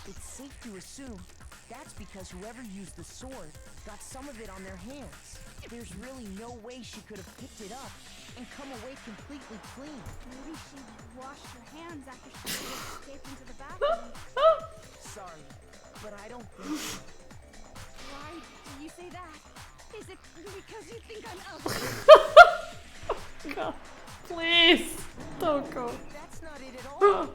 It's safe to assume that's because whoever used the sword got some of it on their hands. There's really no way she could have picked it up and come away completely clean. Maybe she washed her hands after she escaped into the bathroom. Sorry, but I don't think so. Why do you say that? Is it because you think I'm ugly? God, please, don't go. That's not it at all.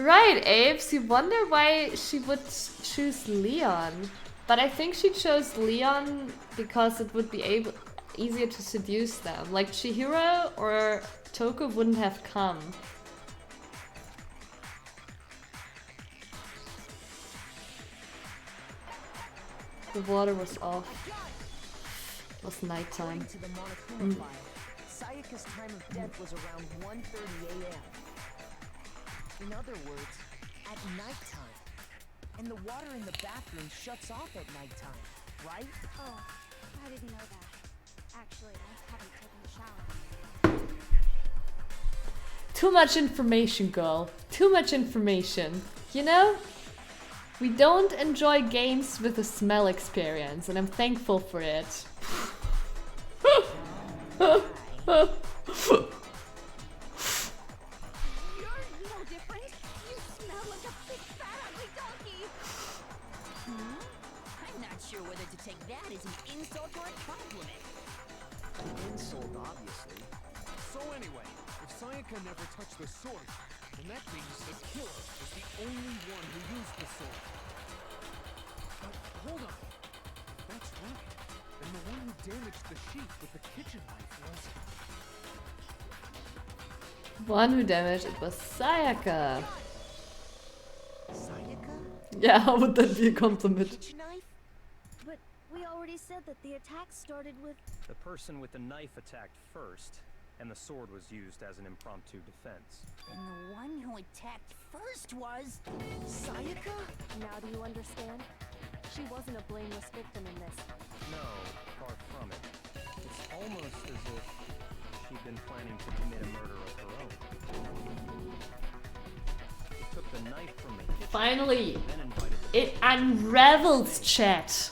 Right, Apes, you wonder why she would choose Leon. But I think she chose Leon because it would be easier to seduce them. Like Chihiro or Toko wouldn't have come. The water was off. It was nighttime. According to the Monokuma file, Sayaka's time of death was around 1:30 a.m. In other words, at nighttime. And the water in the bathroom shuts off at nighttime, right? Oh, I didn't know that. Actually, I haven't taken a shower. Too much information, girl. Too much information. You know? We don't enjoy games with a smell experience, and I'm thankful for it. You're no different. You smell like a big fat ugly donkey. I'm not sure whether to take that as an insult or a compliment. An insult, obviously. So anyway, if Sayaka never touched the sword, then that means the killer is the only one who used the sword. But hold on. That's right. And the one who damaged the sheath with the kitchen knife was... One who damaged it was Sayaka. Sayaka? Yeah, how would that be a compliment? Kitchen knife? But we already said that the attack started with... The person with the knife attacked first, and the sword was used as an impromptu defense. And the one who attacked first was... Sayaka? Now do you understand? She wasn't a blameless victim in this. No, far from it. It's almost as if she'd been planning to commit a murder of her own. She took the knife from the kitchen, Finally, then invited the it unravels, chat.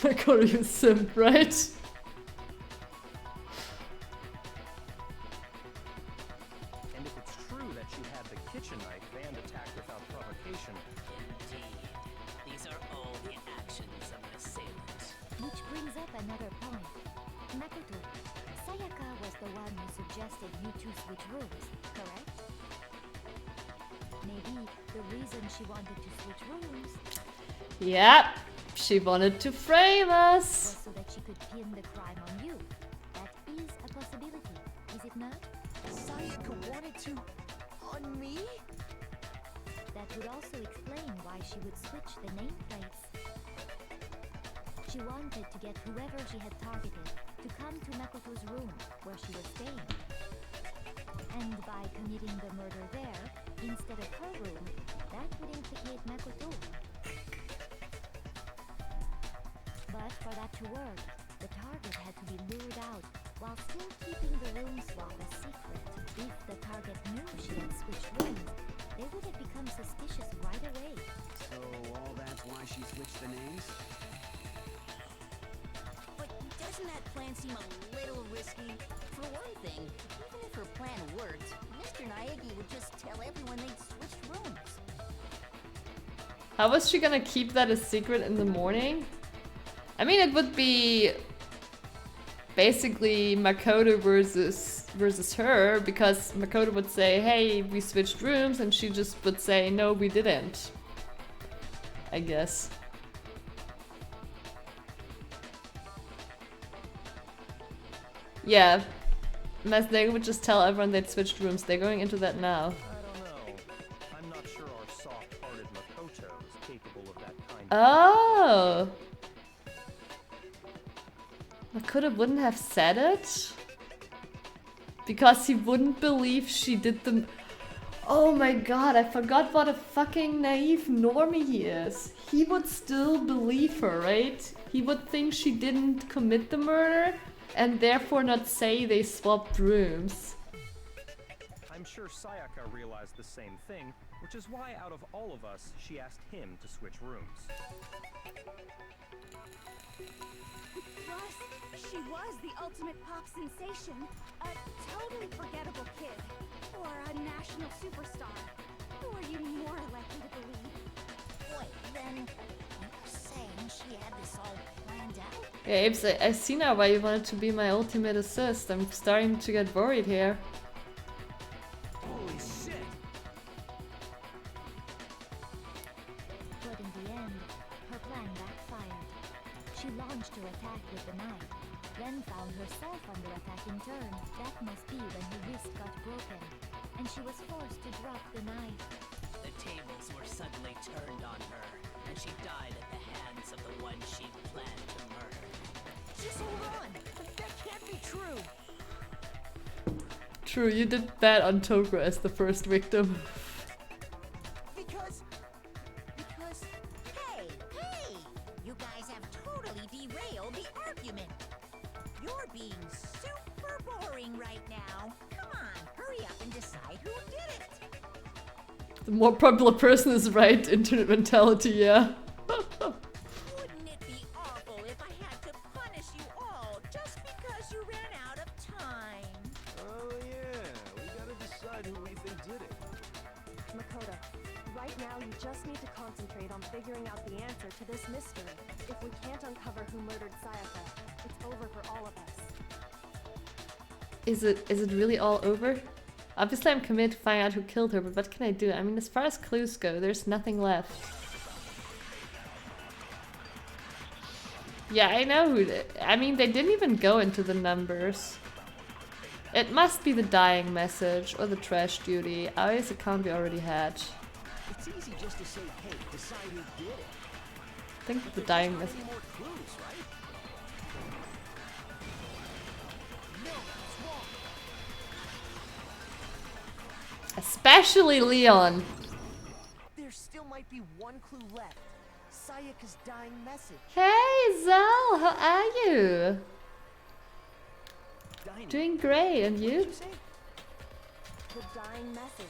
I call you simp, right? And if it's true that she had the kitchen knife and attacked without provocation, Indeed. These are all the actions of an assailant. Which brings up another point. Makoto, Sayaka was the one who suggested you two switch rooms, correct? Maybe the reason she wanted to switch rooms Yep, she wanted to frame was us. so that she could pin the crime on you. That is a possibility, is it not? Sayaka wanted to... on me? That would also explain why she would switch the nameplates. She wanted to get whoever she had targeted to come to Makoto's room, where she was staying. And by committing the murder there, instead of her room, that would implicate Makoto. But for that to work, the target had to be lured out, while still keeping the room swap a secret. If the target knew she had switched rooms, they would have become suspicious right away. So all that's why she switched the names? But doesn't that plan seem a little risky? For one thing, even if her plan worked, Mr. Naegi would just tell everyone they'd switched rooms. How was she gonna keep that a secret in the morning? I mean, it would be basically Makoto versus her, because Makoto would say, hey, we switched rooms, and she just would say, no, we didn't. I guess. Yeah, they would just tell everyone they'd switched rooms. They're going into that now. I don't know. I'm not sure our soft-hearted Makoto is capable of that kind of... Oh! Makoto wouldn't have said it? Because he wouldn't believe she did the... Oh my god, I forgot what a fucking naive normie he is. He would still believe her, right? He would think she didn't commit the murder and therefore not say they swapped rooms. I'm sure Sayaka realized the same thing, which is why out of all of us, she asked him to switch rooms. Plus, she was the ultimate pop sensation. A totally forgettable kid. Or a national superstar. Who are you more likely to believe? Wait, then you're saying she had this all planned out? Yeah, Apes, I see now why you wanted to be my ultimate assist. I'm starting to get worried here. Holy shit! But in the end, her plan backfired. She launched her attack with the knife, then found herself under attack in turn. That must be when her wrist got broken, and she was forced to drop the knife. The tables were suddenly turned on her, and she died at the hands of the one she'd planned to murder. Just hold on! That can't be true! True, you did bad on Togra as the first victim. Because... Hey! You guys have totally derailed the argument. You're being super boring right now. Come on, hurry up and decide who did it. The more popular person is right, internet mentality, yeah. Wouldn't it be awful if I had to punish you all just because you ran out of time? Oh yeah, we gotta decide who we think did it. Makoto. Right now, you just need to concentrate on figuring out the answer to this mystery. If we can't uncover who murdered Sayaka, it's over for all of us. Is it really all over? Obviously I'm committed to find out who killed her, but what can I do? I mean, as far as clues go, there's nothing left. Yeah, I know who I mean, they didn't even go into the numbers. It must be the dying message or the trash duty. Ours account we already had. It's easy just to say, hey, decide who did it. I think the dying message. More clues, right? No, it's wrong. Especially Leon. There still might be one clue left. Sayaka's dying message. Hey Zal, how are you? Dying. Doing great, and you? The dying message.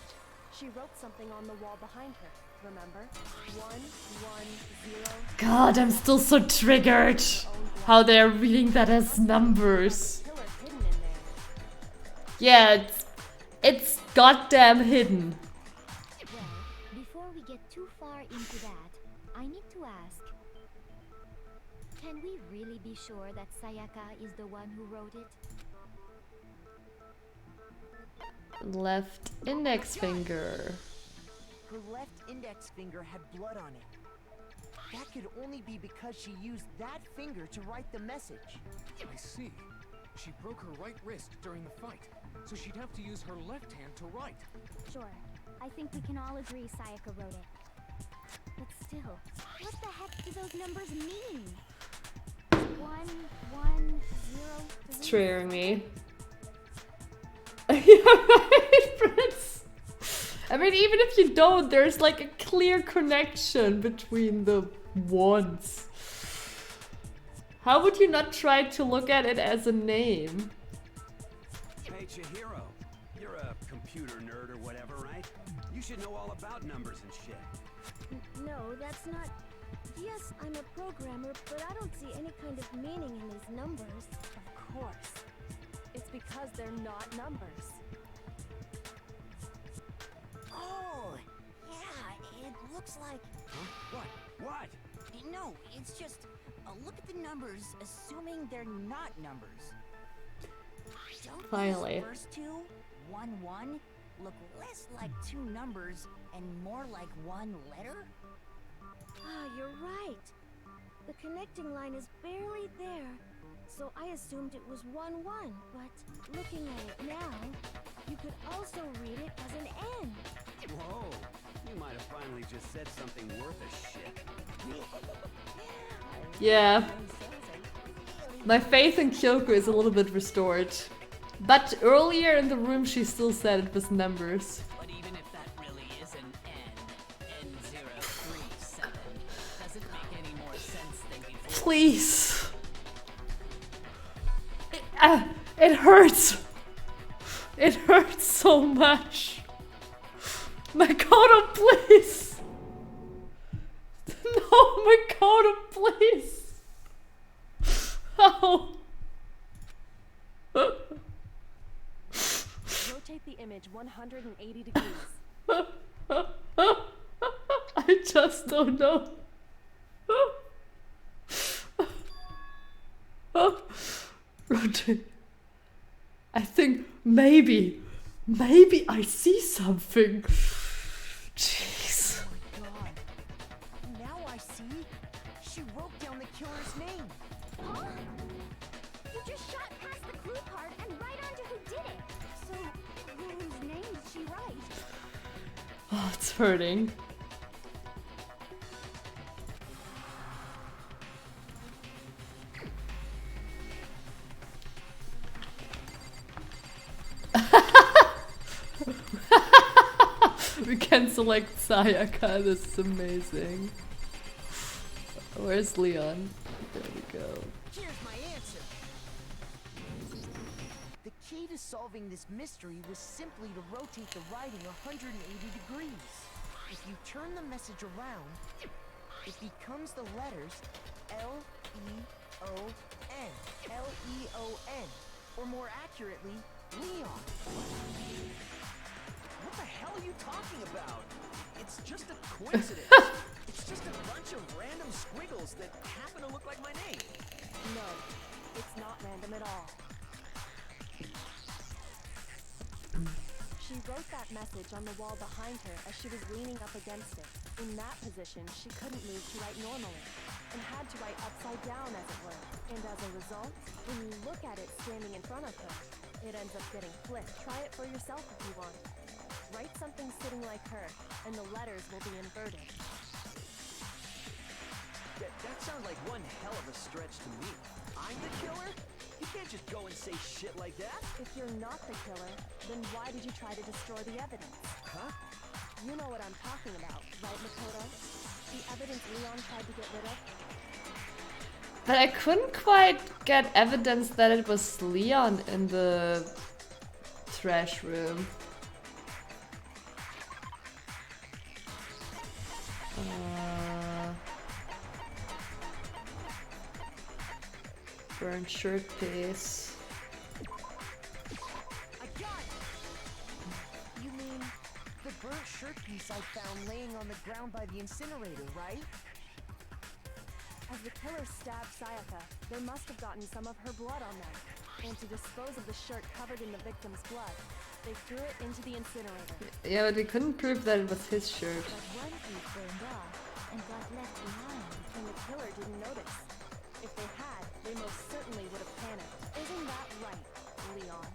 She wrote something on the wall behind her. Remember? 110. God, I'm still so triggered. How they're reading that as numbers. Yeah, it's goddamn hidden. Well, before we get too far into that, I need to ask. Can we really be sure that Sayaka is the one who wrote it? Left index finger. Her left index finger had blood on it. That could only be because she used that finger to write the message. I see. She broke her right wrist during the fight, so she'd have to use her left hand to write. Sure. I think we can all agree Sayaka wrote it. But still, what the heck do those numbers mean? 1, 1, 0, 3. It's triggering me. You're right, Prince. I mean, even if you don't, there's like a clear connection between the ones. How would you not try to look at it as a name? Hey, Chihiro. You're a computer nerd or whatever, right? You should know all about numbers and shit. No, that's not... Yes, I'm a programmer, but I don't see any kind of meaning in these numbers. Of course. It's because they're not numbers. Oh, yeah, it looks like... Huh? What? What? No, it's just... look at the numbers, assuming they're not numbers. Don't Finally. these first two, 1, 1, look less like two numbers and more like one letter? Ah, you're right. The connecting line is barely there, so I assumed it was 1, 1. But looking at it now, you could also read it as an N. Whoa. You might have finally just said something worth a shit. Yeah. My faith in Kyoko is a little bit restored. But earlier in the room she still said it was numbers. But even if that really is an N, N037, does it make any more sense than before? Please. It hurts. It hurts so much. Makoto, please. No, Makoto, please. Oh. Rotate the image 180 degrees. I just don't know. Rotate. I think maybe I see something. Jeez. Oh my god. Now I see. She wrote down the killer's name. Huh? You just shot past the clue part and right onto who did it. So, whose name did she write? Oh, it's hurting. We can select Sayaka, this is amazing. Where's Leon? There we go. Here's my answer. The key to solving this mystery was simply to rotate the writing 180 degrees. If you turn the message around, it becomes the letters L-E-O-N. L-E-O-N. Or more accurately, Leon. What the hell are you talking about? just a coincidence. It's just a bunch of random squiggles that happen to look like my name. No, it's not random at all. She wrote that message on the wall behind her as she was leaning up against it. In that position, she couldn't move to write normally, and had to write upside down, as it were. And as a result, when you look at it standing in front of her, it ends up getting flipped. Try it for yourself if you want. Write something sitting like her, and the letters will be inverted. That sounds like one hell of a stretch to me. I'm the killer? You can't just go and say shit like that. If you're not the killer, then why did you try to destroy the evidence? Huh? You know what I'm talking about, right, Makoto? The evidence Leon tried to get rid of? But I couldn't quite get evidence that it was Leon in the trash room. Burnt shirt piece. I got it! You mean the burnt shirt piece I found laying on the ground by the incinerator, right? As the killer stabbed Sayaka, they must have gotten some of her blood on them. And to dispose of the shirt covered in the victim's blood, they threw it into the incinerator. Yeah, but we couldn't prove that it was his shirt. But one piece burned off and got left behind. And the killer didn't notice. If they had, they most certainly would have panicked. Isn't that right, Leon?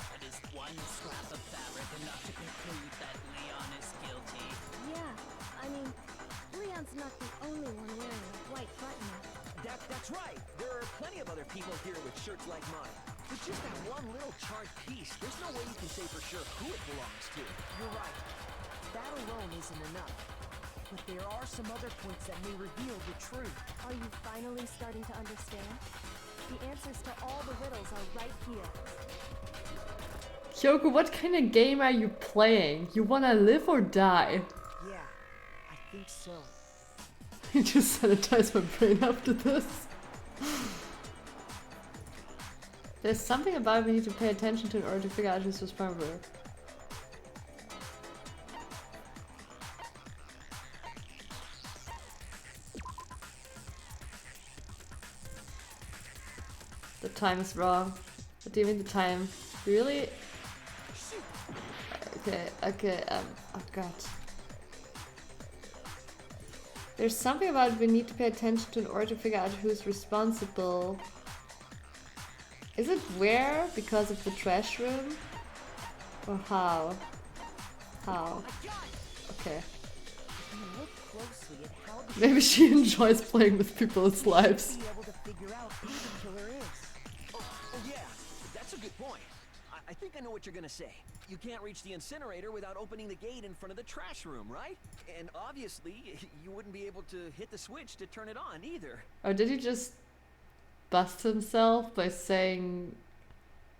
But is one scrap of fabric enough to conclude that Leon is guilty? Yeah, I mean, Leon's not the only one wearing a white button. That's right. There are plenty of other people here with shirts like mine. With just that one little charred piece, there's no way you can say for sure who it belongs to. You're right. That alone isn't enough. But there are some other points that may reveal the truth. Are you finally starting to understand? The answers to all the riddles are right here. Kyoko, what kind of game are you playing? You wanna live or die? Yeah, I think so. I just sanitized my brain after this. There's something about it we need to pay attention to in order to figure out who's responsible. The time is wrong. What do you mean the time? Really? Okay, oh god. There's something about it we need to pay attention to in order to figure out who's responsible. Is it where? Because of the trash room? Or how? How? Okay. Maybe she enjoys playing with people's lives. Be able to figure out who the killer is. Oh yeah, that's a good point. I think I know what you're gonna say. You can't reach the incinerator without opening the gate in front of the trash room, right? And obviously, you wouldn't be able to hit the switch to turn it on either. Or did he just bust himself by saying...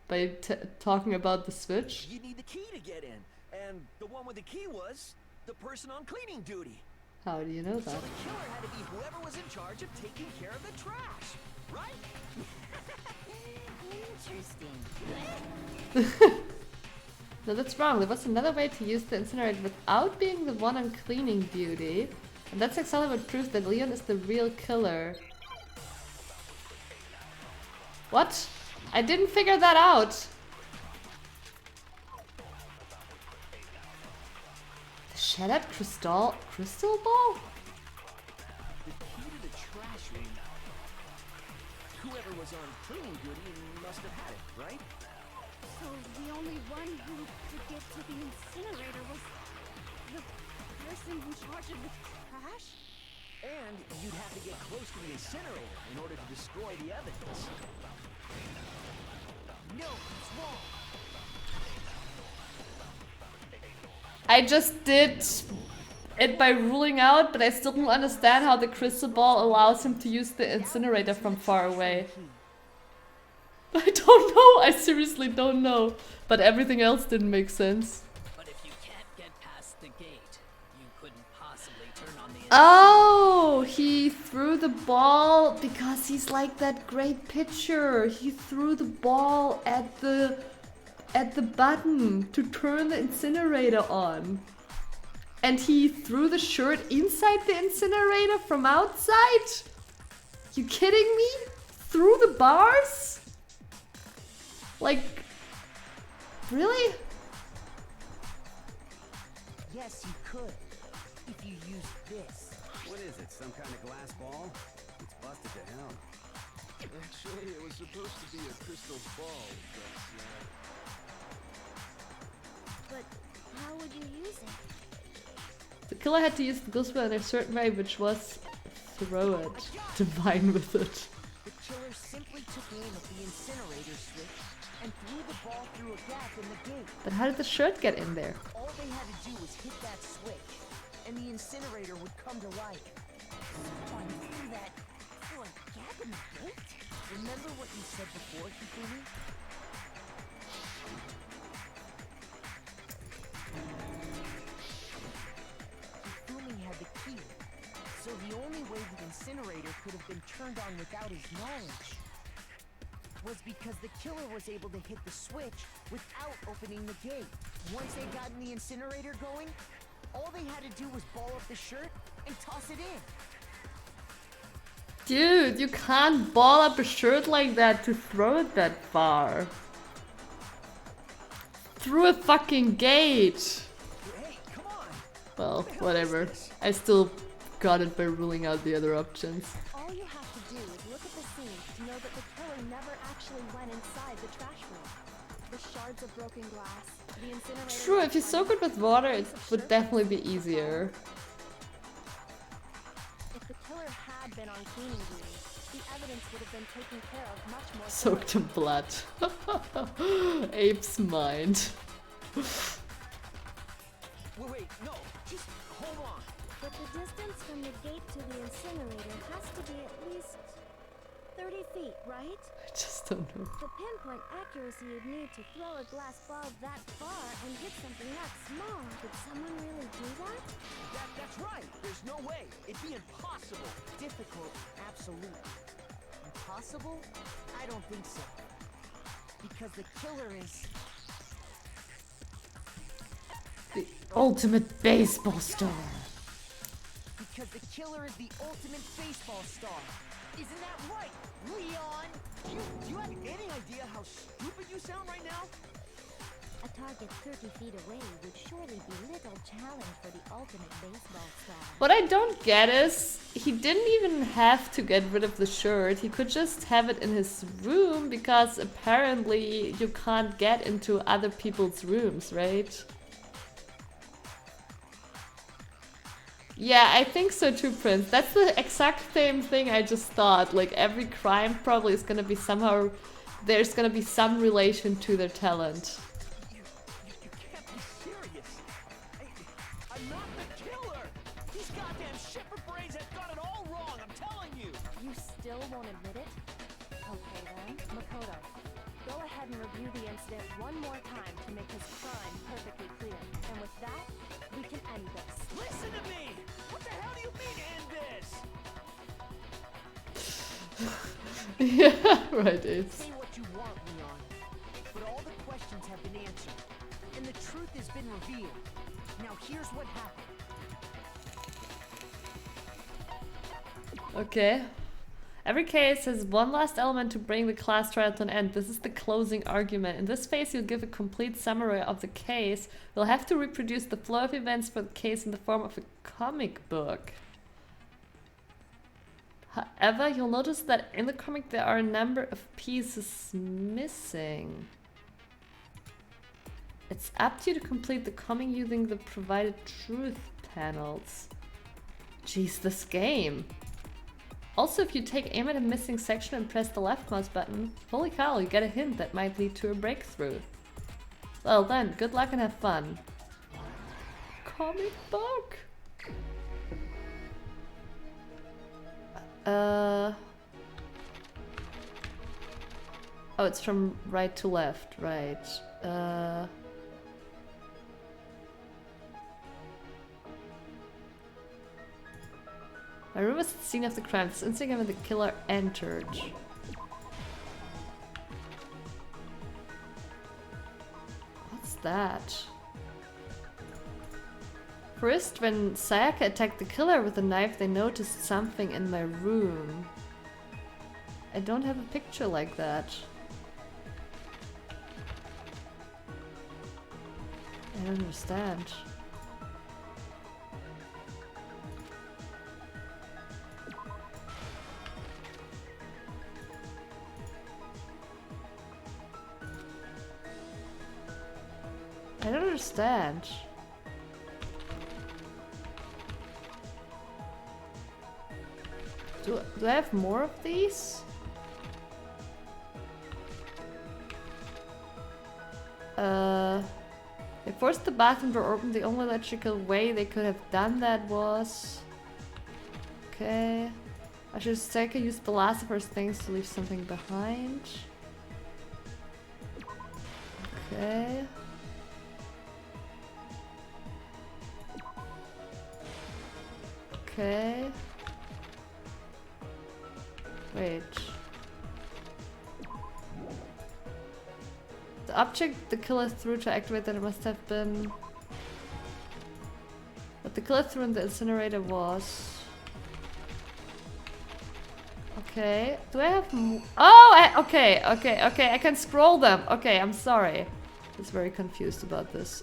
by talking about the switch? You need the key to get in, and the one with the key was the person on cleaning duty. How do you know that? So the killer had to be whoever was in charge of taking care of the trash, right? Interesting. No, that's wrong. There was another way to use the incinerator without being the one on cleaning duty. And that's exactly what proves that Leon is the real killer. What? I didn't figure that out. The shattered crystal ball? The key to the trash room. Whoever was on cleaning duty must have had it, right? So the only one who could get to the incinerator was the person in charge of the trash? And you'd have to get close to the incinerator in order to destroy the evidence. No, it's wrong. I just did it by ruling out, but I still don't understand how the crystal ball allows him to use the incinerator from far away. I don't know, I seriously don't know. But everything else didn't make sense. But if you can't get past the gate, you couldn't possibly turn on the Oh, he threw the ball because he's like that great pitcher. He threw the ball at at the button to turn the incinerator on. And he threw the shirt inside the incinerator from outside? You kidding me? Through the bars? Like, really? Yes, you could. If you use this. What is it, some kind of glass ball? It's busted to hell. Actually, it was supposed to be a crystal ball, But how would you use it? The killer had to use the ghost in a certain way, which was throw it. Divine with it. The killer simply took aim at the incinerator switch and threw the ball through a gap in the gate. But how did the shirt get in there? All they had to do was hit that switch, and the incinerator would come to life. Someone threw that through a gap in the gate? Remember what you said before, Hifumi? Hifumi had the key, so the only way the incinerator could have been turned on without his knowledge was because the killer was able to hit the switch without opening the gate. Once they got in the incinerator going, all they had to do was ball up the shirt and toss it in. Dude, you can't ball up a shirt like that to throw it that far. Through a fucking gate. Hey, come on. Well, whatever. I still got it by ruling out the other options. All you have to do is look at the scene to know that the killer never actually went inside the trash room. The shards of broken glass, the incinerator... True, if you soak it with water, it would definitely be easier. If the killer had been on cleaning duty, the evidence would have been taken care of much more Soaked in blood. Ape's mind. Wait, no, just hold on. But the distance from the gate to the incinerator has to be at least 30 feet, right? I just don't know. The pinpoint accuracy you'd need to throw a glass ball that far and hit something that small. Could someone really do that? That's right. There's no way. It'd be impossible. Difficult, absolutely. Impossible? I don't think so. Because the killer is... The ultimate baseball star. Because the killer is the ultimate baseball star. Isn't that right, Leon? Do you have any idea how stupid you sound right now? A target 30 feet away would surely be little challenge for the ultimate baseball star. What I don't get is, he didn't even have to get rid of the shirt. He could just have it in his room because apparently you can't get into other people's rooms, right? Yeah, I think so too, Prince. That's the exact same thing I just thought. Like, every crime probably is gonna be somehow... There's gonna be some relation to their talent. You can't be serious. I'm not the killer. These goddamn shepherd brains have got it all wrong, I'm telling you. You still won't admit it? Okay then, Makoto. Go ahead and review the incident one more time to make his crime perfectly clear. And with that, we can end this. Listen to me! What the hell do you mean end this? Yeah, right, Apes. Say what you want, Leon. But all the questions have been answered. And the truth has been revealed. Now here's what happened. Okay. Every case has one last element to bring the class trial to an end. This is the closing argument. In this phase, you'll give a complete summary of the case. You'll have to reproduce the flow of events for the case in the form of a comic book. However, you'll notice that in the comic there are a number of pieces missing. It's up to you to complete the comic using the provided truth panels. Jeez, this game. Also, if you take aim at a missing section and press the left mouse button, holy cow, you get a hint that might lead to a breakthrough. Well then, good luck and have fun. Comic book? Oh, it's from right to left, right. My room was the scene of the crime. This instant when the killer entered. that? First, when Sayaka attacked the killer with a knife, they noticed something in my room. I don't have a picture like that. I don't understand. I don't understand. Do I have more of these? They forced the bathroom door open. The only logical way they could have done that was... Okay. I should say I used the last of her things to leave something behind. Okay. Okay. Wait. The object the killer threw to activate that must have been... What the killer threw in the incinerator was... Okay. Do I have more? Oh! Okay, I can scroll them. Okay, I'm sorry. I was very confused about this.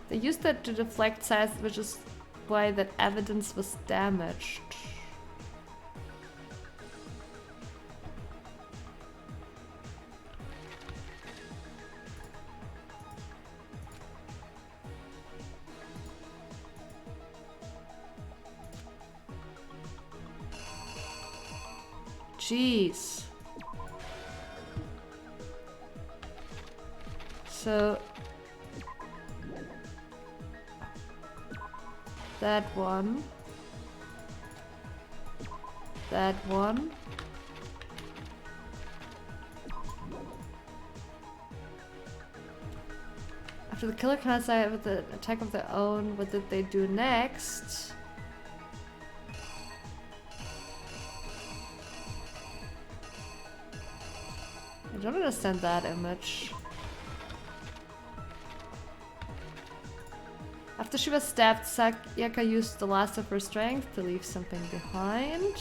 They used that to deflect size, which is why that evidence was damaged. Jeez. So... That one. That one. After the killer connected with the attack of their own, what did they do next? I don't understand that image. After she was stabbed, Sayaka used the last of her strength to leave something behind.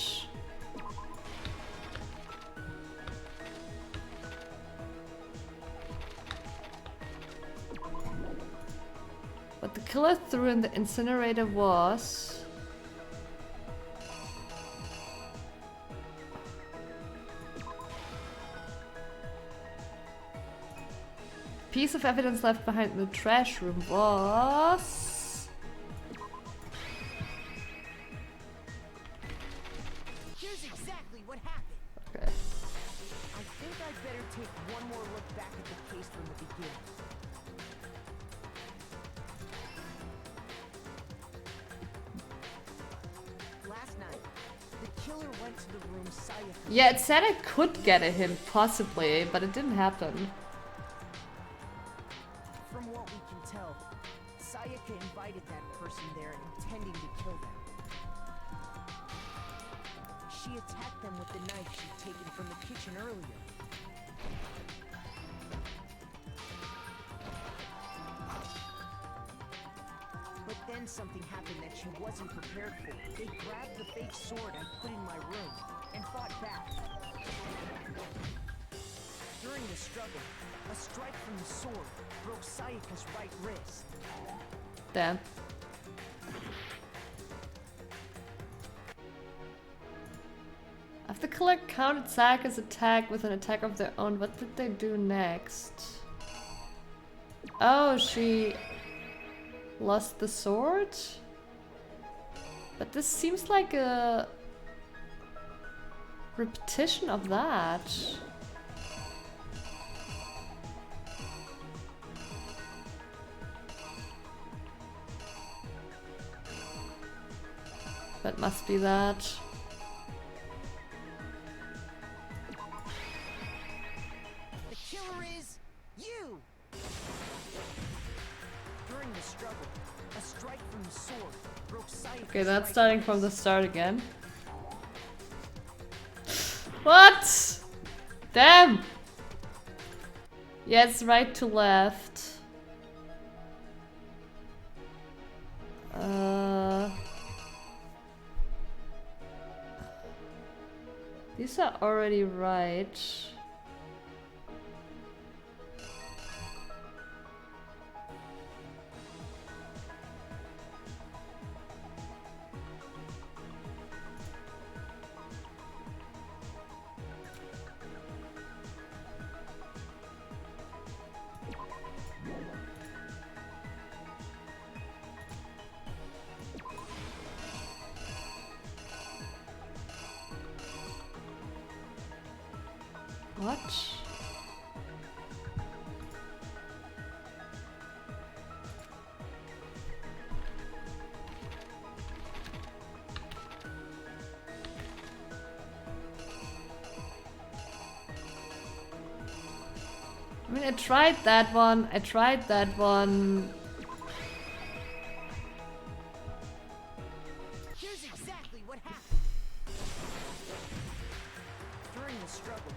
What the killer threw in the incinerator was... piece of evidence left behind in the trash room was... Here's exactly what happened. Okay. I think I'd better take one more look back at the case from the beginning. Last night, the killer went to the room Sayaka... Yeah, it said I could get a hint, possibly, but it didn't happen. From what we can tell, Sayaka invited that person there intending to kill them. She attacked them with the knife she'd taken from the kitchen earlier. But then something happened that she wasn't prepared for. They grabbed the fake sword I put in my room and fought back. During the struggle, a strike from the sword broke Sayaka's right wrist. Damn. After the killer countered Sayaka's attack with an attack of their own, what did they do next? Oh, she lost the sword? But this seems like a repetition of that. That must be that. The killer is you! During the struggle, a strike from the sword broke Sayaka's Okay, that's right starting wrist. from the start again. What? Damn! Yes, right to left. These are already right. What? I mean, I tried that one. I tried that one. Here's exactly what happened. During the struggle,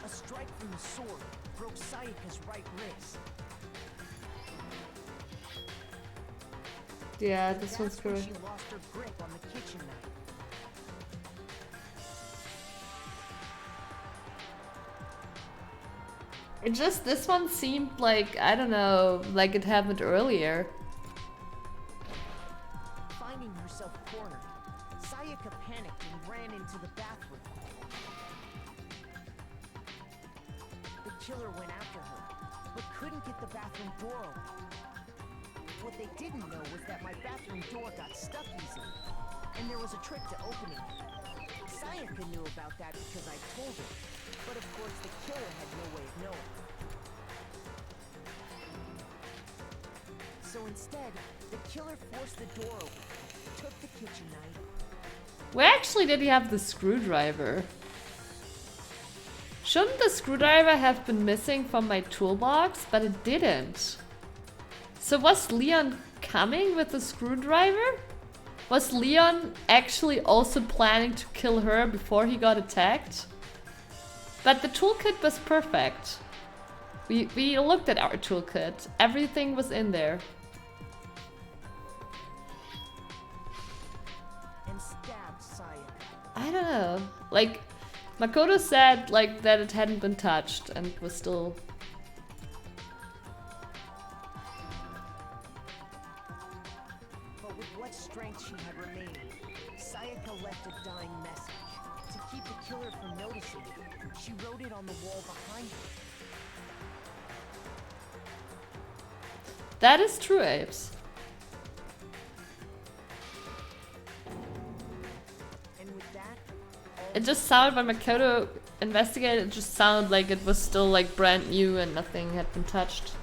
a strike from the sword broke Sayaka's right wrist. Yeah, this one's That's when correct. she lost her grip on the kitchen knife. It just, this one seemed like, I don't know, like it happened earlier. Finding herself cornered, Sayaka panicked and ran into the bathroom. The killer went after her, but couldn't get the bathroom door open. What they didn't know was that my bathroom door got stuck easily, and there was a trick to opening it. Sayaka knew about that because I told her, but of course the killer had no way of knowing. So instead, the killer forced the door open, took the kitchen knife. Where actually did he have the screwdriver? Shouldn't the screwdriver have been missing from my toolbox? But it didn't. So was Leon coming with the screwdriver? Was Leon actually also planning to kill her before he got attacked? But the toolkit was perfect. We looked at our toolkit. Everything was in there. And stabbed Sayaka. I don't know. Like, Makoto said like that it hadn't been touched and was still... But with what strength she had remaining, Sayaka left a dying message. To keep the killer from noticing it, she wrote it on the wall behind her. That is true, Apes. And with that, It just sounded, when Makoto investigated, it just sounded like it was still like brand new and nothing had been touched.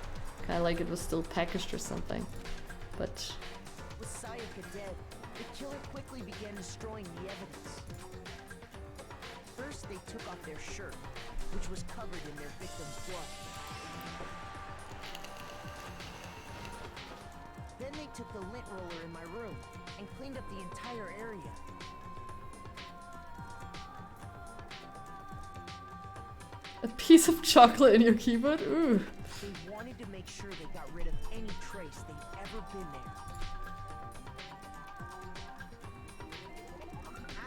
Kinda like it was still packaged or something. But... with Sayaka dead, the killer quickly began destroying the evidence. First, they took off their shirt, which was covered in their victim's blood. Then they took the lint roller in my room and cleaned up the entire area. a piece of chocolate in your keyboard? Ooh. They wanted to make sure they got rid of any trace they'd ever been there.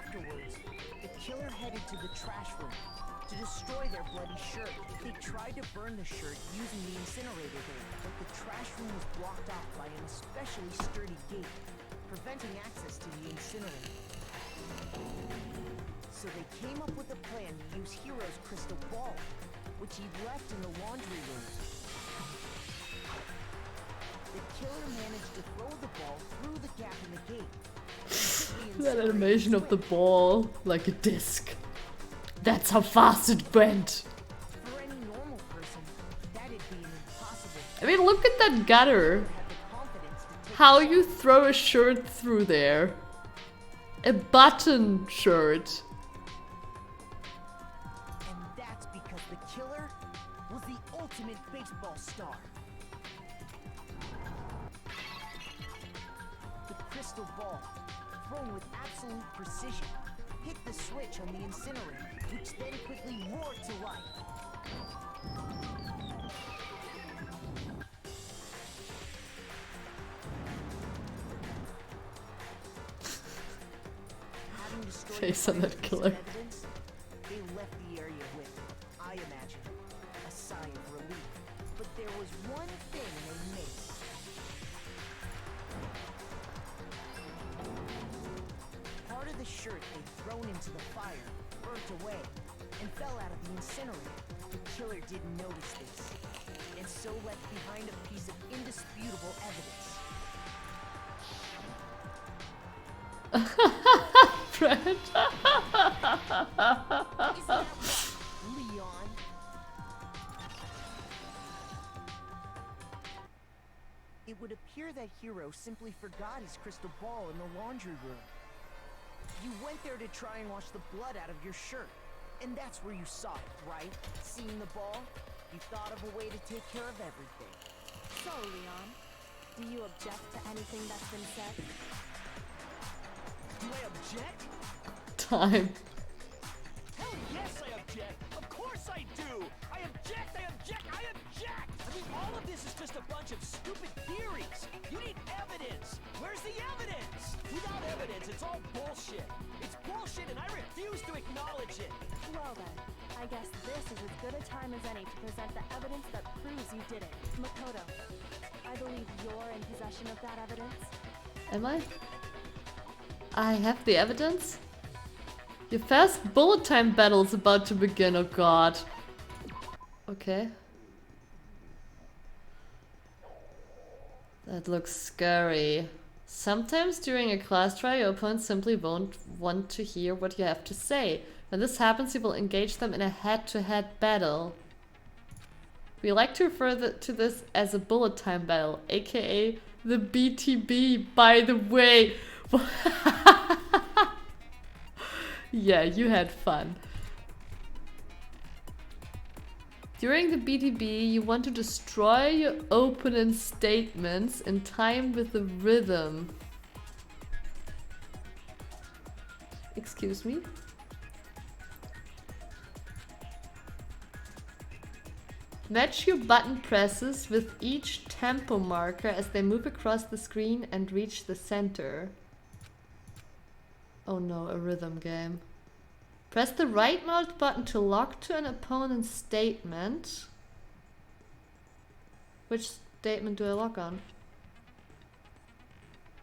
Afterwards, the killer headed to the trash room to destroy their bloody shirt. They tried to burn the shirt using the incinerator there, but the trash room was blocked off by an especially sturdy gate, preventing access to the incinerator. So they came up with a plan to use Hero's crystal ball, which he'd left in the laundry room. The killer managed to throw the ball through the gap in the gate. That animation of the ball, like a disc. That's how fast it went. For any normal person, that'd be an impossible. I mean, look at that gutter. How you throw a shirt through there. A button shirt. And that's because the killer was the ultimate baseball star. The crystal crystal ball, thrown with absolute precision, hit the switch on the incinerator, which then quickly roared to life. Having destroyed Face the on that final piece killer. of evidence, they left the area with, I imagine, a sigh of relief. But there was one thing they missed. Part of the shirt they'd thrown into the fire burnt away and fell out of the incinerator. The killer didn't notice this, and so left behind a piece of indisputable evidence. Fred. Isn't that right, Leon? It would appear that Hero simply forgot his crystal ball in the laundry room. You went there to try and wash the blood out of your shirt. And that's where you saw it, right? Seeing the ball, you thought of a way to take care of everything. So, Leon, do you object to anything that's been said? Do I object? Time. Hell yes, I object! Of course I do! I object! I object! I object! I mean, all of this is just a bunch of stupid theories! You need evidence! Where's the evidence? Without evidence, it's all bullshit! It's bullshit and I refuse to acknowledge it! Well then, I guess this is as good a time as any to present the evidence that proves you did it. Makoto, I believe you're in possession of that evidence. Am I? I have the evidence? Your first bullet time battle is about to begin, oh god. Okay. That looks scary. Sometimes during a class trial, your opponents simply won't want to hear what you have to say. When this happens, you will engage them in a head-to-head battle. We like to refer to this as a bullet time battle, aka the BTB, by the way. Yeah, you had fun. During the BTB, you want to destroy your opponent's statements in time with the rhythm. Excuse me? Match your button presses with each tempo marker as they move across the screen and reach the center. Oh no, a rhythm game. Press the right mouse button to lock to an opponent's statement. Which statement do I lock on?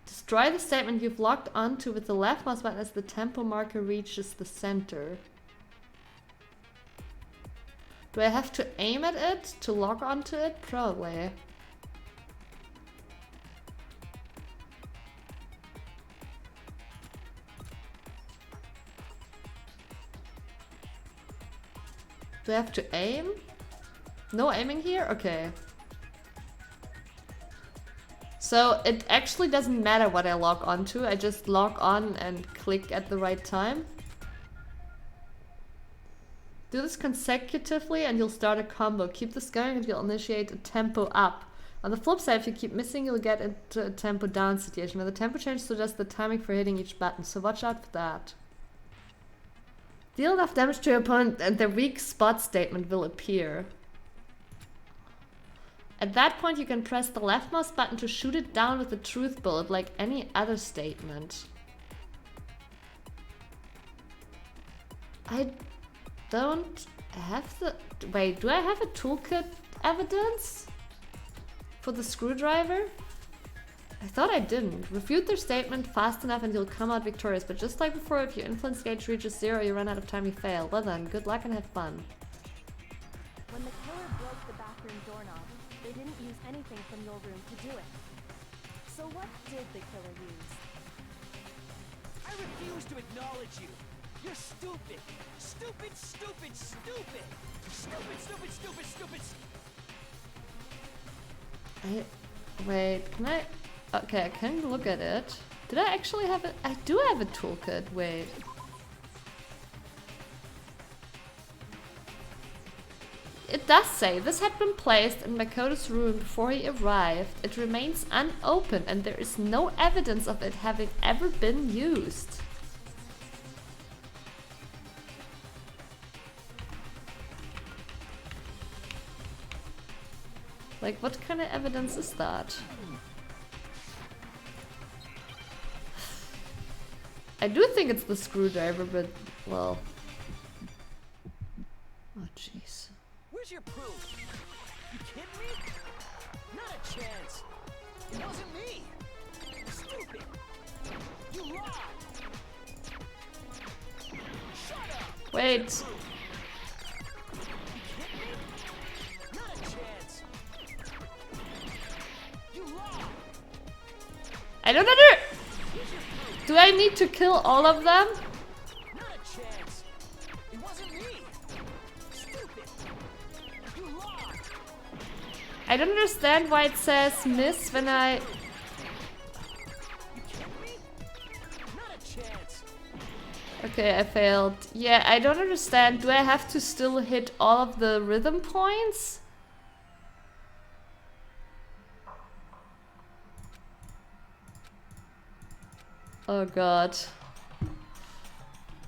Destroy the statement you've locked onto with the left mouse button as the tempo marker reaches the center. Do I have to aim at it to lock onto it? Probably. Do I have to aim? No aiming here? Okay. So it actually doesn't matter what I lock onto, I just lock on and click at the right time. Do this consecutively and you'll start a combo. Keep this going and you'll initiate a tempo up. On the flip side, if you keep missing, you'll get into a tempo down situation where the tempo change suggests the timing for hitting each button, so watch out for that. Deal enough damage to your opponent and their weak spot statement will appear. At that point, you can press the left mouse button to shoot it down with a truth bullet like any other statement. I don't have the... Wait, do I have a toolkit evidence for the screwdriver? I thought I didn't. Refute their statement fast enough and you'll come out victorious, but just like before, if your influence gauge reaches 0, you run out of time, you fail. Well then, good luck and have fun. When the killer broke the bathroom doorknob, they didn't use anything from your room to do it. So what did the killer use? I refuse to acknowledge you. You're stupid. Stupid, stupid, stupid. Stupid, stupid, stupid, stupid. Wait, can I... Okay, I can look at it. Did I actually have it? I do have a toolkit, wait. it does say this had been placed in Makoto's room before he arrived. It remains unopened and there is no evidence of it having ever been used. Like, what kind of evidence is that? I do think it's the screwdriver, but, well... Oh, jeez. Where's your proof? You kidding me? Not a chance. It wasn't me. Stupid. You lied. Shut up. Wait. Not a chance. You lied. I don't know. Do I need to kill all of them? Not a chance. It wasn't me. Stupid. You lied. I don't understand why it says miss when I... You kidding me? Not a chance. Okay, I failed. Yeah, I don't understand. Do I have to still hit all of the rhythm points? Oh god.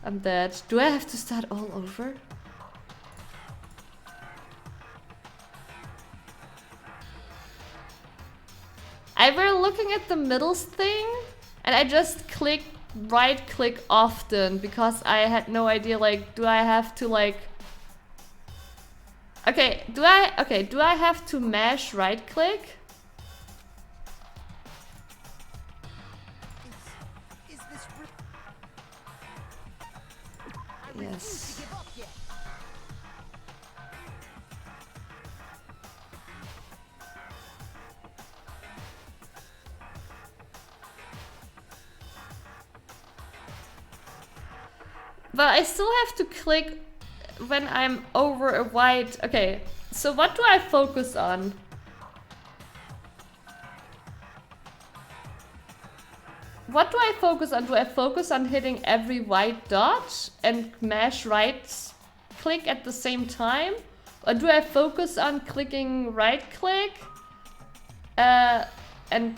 I'm dead. Do I have to start all over? I were looking at the middles thing and I just right click often because I had no idea, like, do I have to like... Okay, do I have to mash right click? Yes. But I still have to click when I'm over a white... Okay, so what do I focus on? What do I focus on? Do I focus on hitting every white dot and mash right click at the same time? Or do I focus on clicking right click and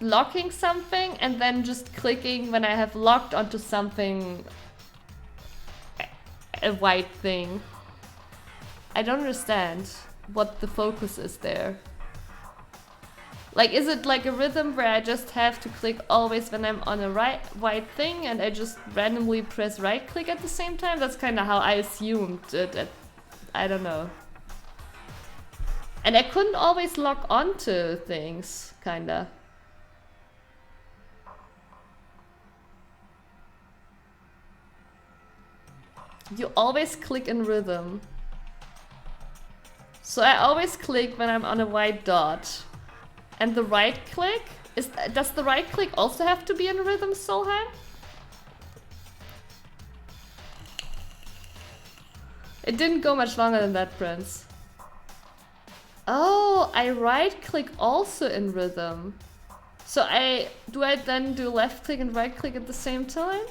locking something and then just clicking when I have locked onto something, a white thing? I don't understand what the focus is there. Like, is it like a rhythm where I just have to click always when I'm on a white thing and I just randomly press right click at the same time? That's kind of how I assumed it. I don't know. And I couldn't always lock onto things, kinda. You always click in rhythm. So I always click when I'm on a white dot. And the right click? Does the right click also have to be in rhythm, Solheim? It didn't go much longer than that, Prince. Oh, I right click also in rhythm. So do I then do left click and right click at the same time?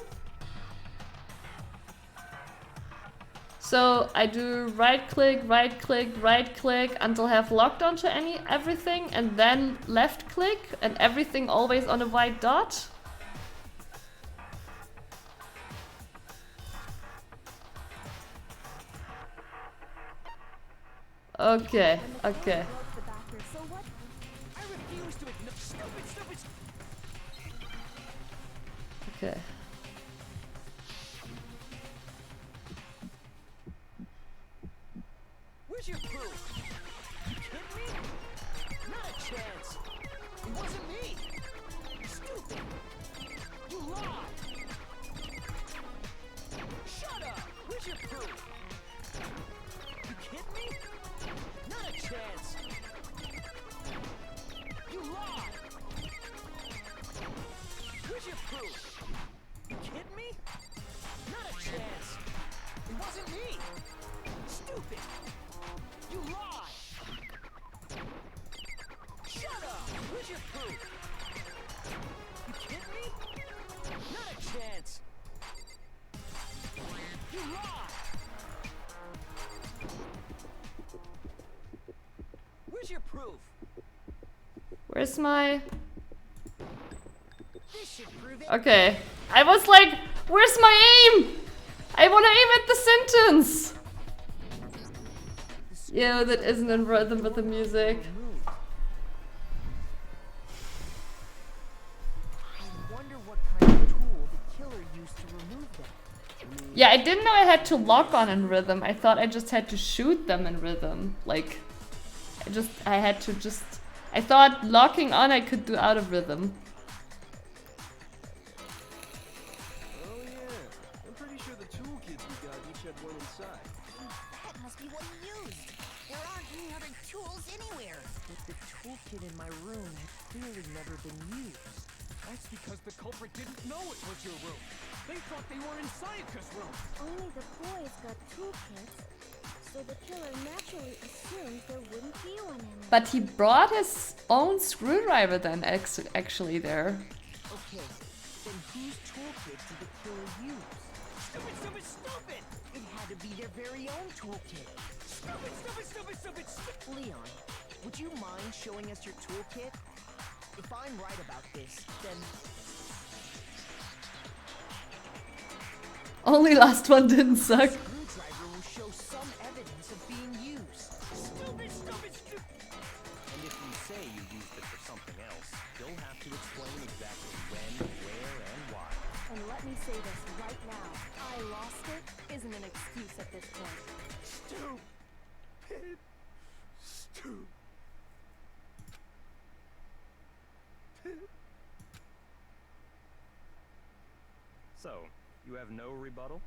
So I do right click, right click, right click until I have locked onto everything, and then left click and everything always on a white dot. Okay, okay. Okay. Where's your proof? You kidding me? Not a chance. It wasn't me. Stupid. You lied. Shut up. Where's your proof? You kidding me? Not a chance. You lied. Where's your proof? You kidding me? Not a chance. It wasn't me. Stupid. You lied! Shut up! Where's your proof? You kidding me? Not a chance! You lied! Where's your proof? Where's my... This should prove it. Okay. I was like, where's my aim? I wanna aim at the sentence! Yeah, that isn't in rhythm with the music. I wonder what kind of tool the killer used to remove them. Yeah, I didn't know I had to lock on in rhythm. I thought I just had to shoot them in rhythm. Like, I thought locking on I could do out of rhythm. Oh yeah, I'm pretty sure the toolkits we got each had one inside. That must be what he used. There aren't any other tools anywhere. But the toolkit in my room had clearly never been used. That's because the culprit didn't know it was your room. They thought they were in Sayaka's room. Only the boys got toolkits, so the killer naturally assumed there wouldn't be one in there. But he brought his own screwdriver then, actually, there. Okay, then whose toolkit did the killer use? Stupid, stupid, stupid! It had to be their very own toolkit. Stupid, stupid, stupid, stupid, stupid! Leon, would you mind showing us your toolkit? If I'm right about this, then... Only last one didn't suck. Screwdriver will show some evidence of being used. Stupid, stupid, stupid! And if you say you used it for something else, you'll have to explain exactly when, where, and why. And let me say this right now. I lost it isn't an excuse at this point. Stupid. Stupid. So, you have no rebuttal?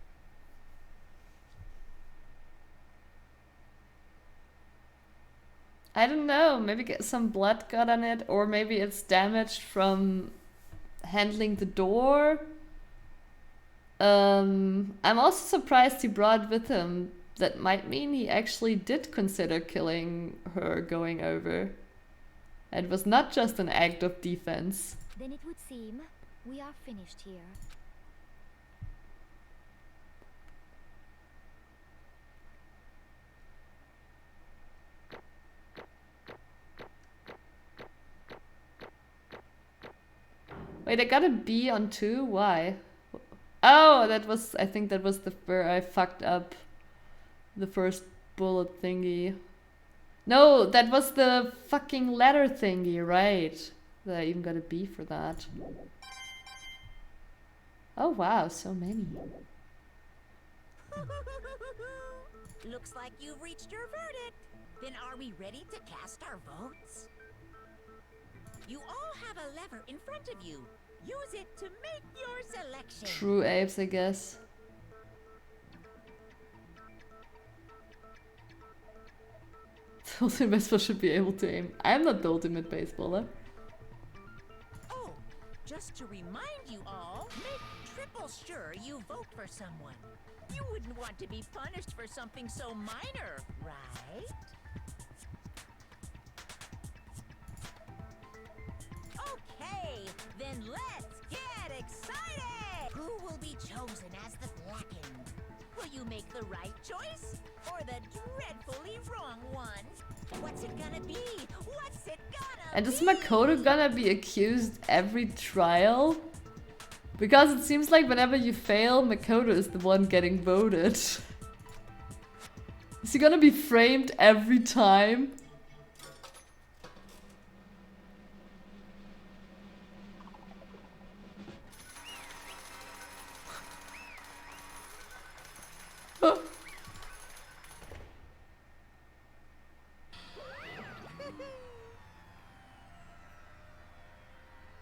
I don't know, maybe get some blood got on it, or maybe it's damaged from handling the door. I'm also surprised he brought with him. That might mean he actually did consider killing her going over. It was not just an act of defense. Then it would seem we are finished here. Wait, I got a B on 2? Why? Oh, I think that was where I fucked up the first bullet thingy. No, that was the fucking letter thingy, right? That I even got a B for that. Oh wow, so many. Looks like you've reached your verdict. Then are we ready to cast our votes? You all have a lever in front of you. Use it to make your selection. True apes, I guess. The ultimate baseballer should be able to aim. I'm not the ultimate baseballer. Oh, just to remind you all, make triple sure you vote for someone. You wouldn't want to be punished for something so minor, right? Okay, then let's get excited! Who will be chosen as the blackened? Will you make the right choice or the dreadfully wrong one? What's it gonna be? What's it gonna And is be? Makoto gonna be accused every trial? Because it seems like whenever you fail, Makoto is the one getting voted. Is he gonna be framed every time?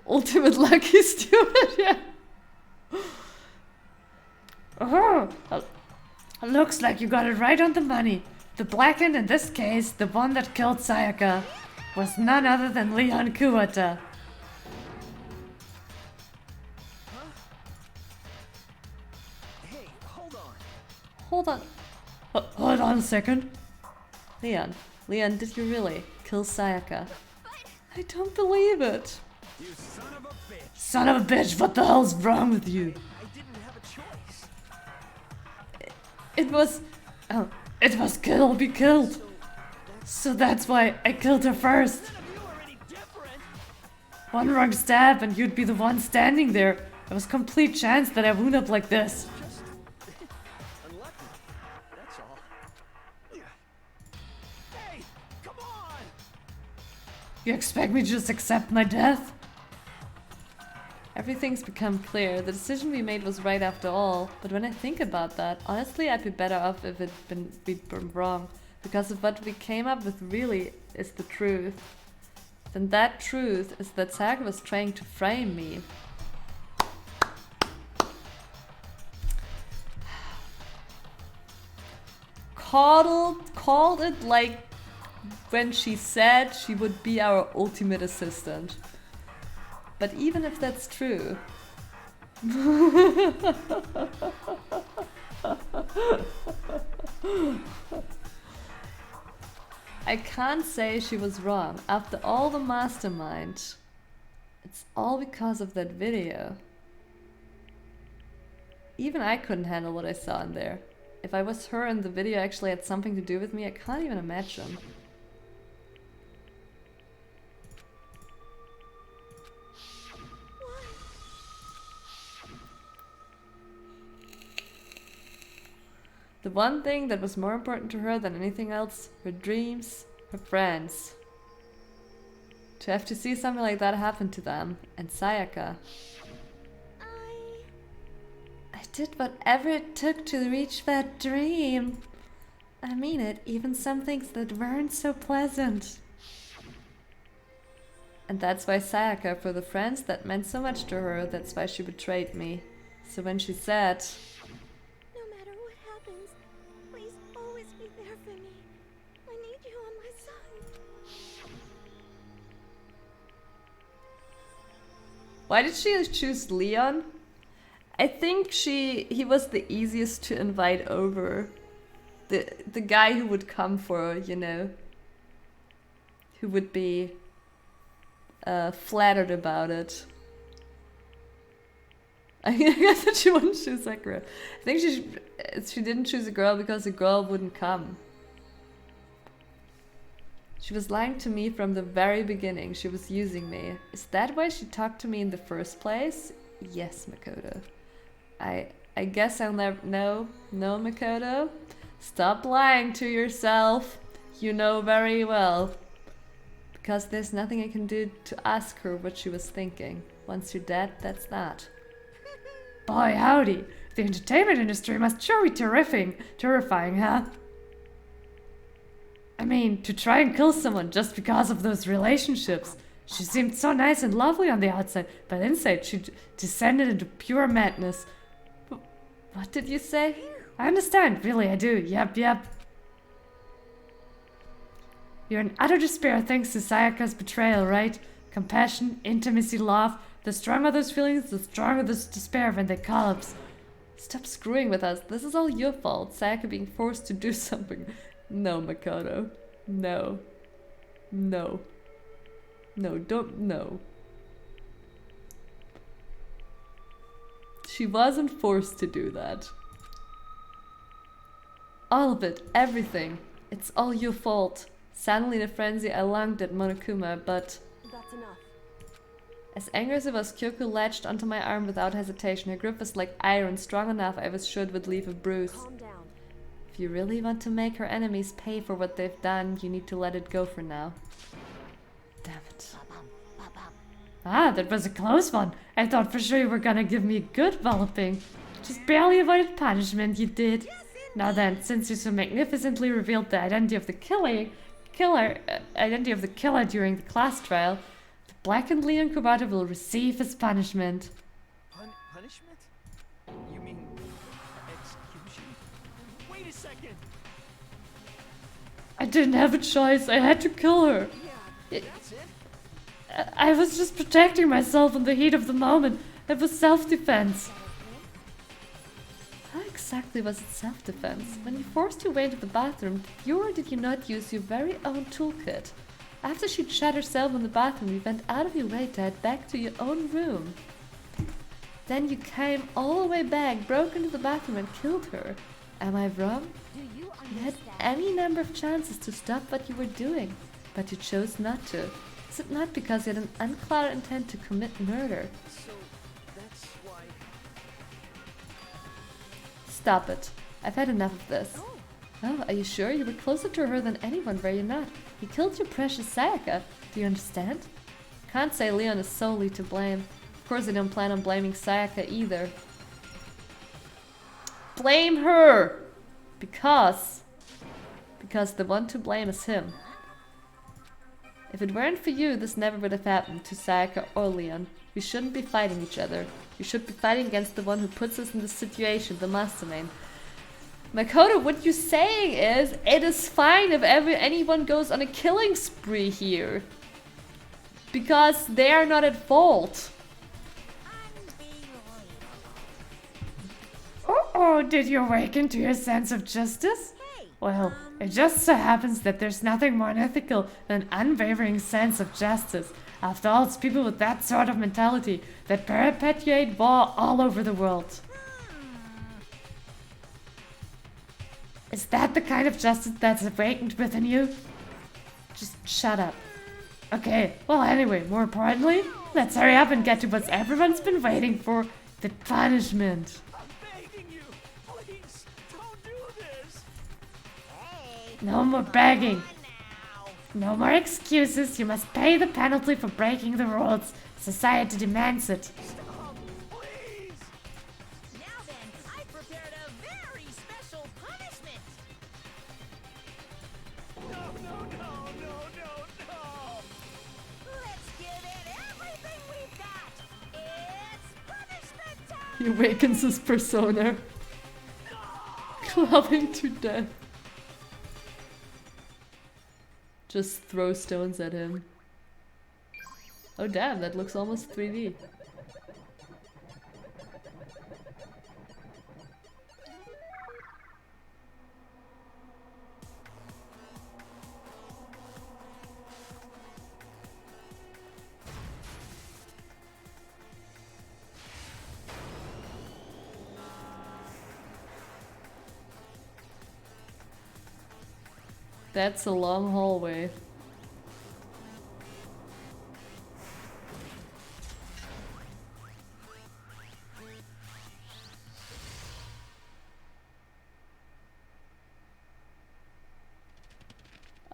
Ultimate lucky stupid, yeah. Oh, looks like you got it right on the money. The blackened, in this case, the one that killed Sayaka, was none other than Leon Kuwata. Hey, hold on. Hold on. Hold on a second. Leon, did you really kill Sayaka? I don't believe it. You son of a bitch. Son of a bitch, what the hell's wrong with you? I didn't have a choice. It was... Oh, it was kill or be killed. So, So that's why I killed her first. One wrong stab and you'd be the one standing there. There was complete chance that I wound up like this. Unlucky. That's all. Hey, come on! You expect me to just accept my death? Everything's become clear. The decision we made was right after all. But when I think about that, honestly, I'd be better off if we'd been wrong. Because if what we came up with really is the truth, then that truth is that Sayaka was trying to frame me. Called it like when she said she would be our ultimate assistant. But even if that's true... I can't say she was wrong. After all, the mastermind, it's all because of that video. Even I couldn't handle what I saw in there. If I was her and the video actually had something to do with me, I can't even imagine. The one thing that was more important to her than anything else, her dreams, her friends. To have to see something like that happen to them, and Sayaka. I did whatever it took to reach that dream. I mean it, even some things that weren't so pleasant. And that's why Sayaka, for the friends that meant so much to her, that's why she betrayed me. So when she said... Why did she choose Leon? I think he was the easiest to invite over. The guy who would come for her, you know. Who would be flattered about it. I guess that she wouldn't choose that girl. I think she didn't choose a girl because the girl wouldn't come. She was lying to me from the very beginning. She was using me. Is that why she talked to me in the first place? Yes, Makoto. I guess I'll never... No, Makoto. Stop lying to yourself. You know very well. Because there's nothing I can do to ask her what she was thinking. Once you're dead, that's that. Boy, howdy. The entertainment industry must sure be terrifying, huh? I mean, to try and kill someone just because of those relationships. She seemed so nice and lovely on the outside, but inside she descended into pure madness. What did you say? I understand, really, I do. Yep. You're in utter despair thanks to Sayaka's betrayal, right? Compassion, intimacy, love. The stronger those feelings, the stronger this despair when they collapse. Stop screwing with us. This is all your fault. Sayaka being forced to do something. No, Makoto. No. No, don't. No. She wasn't forced to do that. All of it. Everything. It's all your fault. Suddenly the frenzy I lunged at Monokuma, but... That's enough. As angry as it was, Kyoko latched onto my arm without hesitation. Her grip was like iron, strong enough I was sure it would leave a bruise. Calm down. If you really want to make her enemies pay for what they've done, you need to let it go for now. Damn it. Ah, that was a close one. I thought for sure you were gonna give me a good walloping. Just barely avoided punishment, you did. Now then, since you so magnificently revealed the identity of the killer during the class trial, the blackened Leon Kubata will receive his punishment. Punishment? You mean execution? Wait a second! I didn't have a choice. I had to kill her. Yeah, that's it. I was just protecting myself in the heat of the moment. It was self-defense. How exactly was it self-defense? When you forced your way into the bathroom, did you or did you not use your very own toolkit? After she'd shot herself in the bathroom, you went out of your way to head back to your own room. Then you came all the way back, broke into the bathroom and killed her. Am I wrong? You had any number of chances to stop what you were doing, but you chose not to. Is it not because you had an unclouded intent to commit murder? So, that's why... Stop it. I've had enough of this. Oh, are you sure? You were closer to her than anyone, were you not? He killed your precious Sayaka. Do you understand? Can't say Leon is solely to blame. Of course I don't plan on blaming Sayaka either. Blame her! Because the one to blame is him. If it weren't for you, this never would have happened to Sayaka or Leon. We shouldn't be fighting each other. We should be fighting against the one who puts us in this situation, the mastermind. Makoto, what you're saying is, it is fine if anyone goes on a killing spree here. Because they are not at fault. Oh, did you awaken to your sense of justice? Well, it just so happens that there's nothing more unethical than an unwavering sense of justice. After all, it's people with that sort of mentality that perpetuate war all over the world. Is that the kind of justice that's awakened within you? Just shut up. Okay, well anyway, more importantly, let's hurry up and get to what everyone's been waiting for, the punishment. No more begging. No more excuses. You must pay the penalty for breaking the rules. Society demands it. Stop, please! Now then, I prepared a very special punishment. No. Let's give it everything we've got. It's punishment time. He awakens his persona. Clubbing to death. Just throw stones at him. Oh damn, that looks almost 3D. That's a long hallway.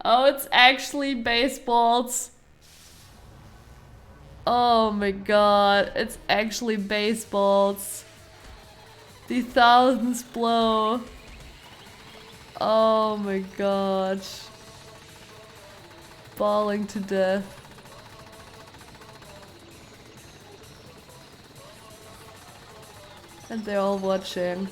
Oh, it's actually baseballs. Oh my god, it's actually baseballs. The thousands blow. Oh my god. Bawling to death. And they're all watching.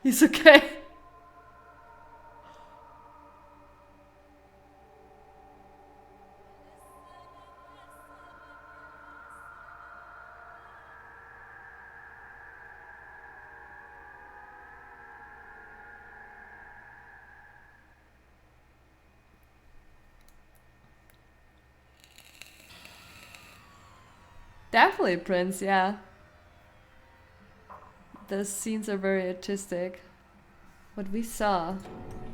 He's okay. Definitely Prince, yeah. The scenes are very artistic. What we saw,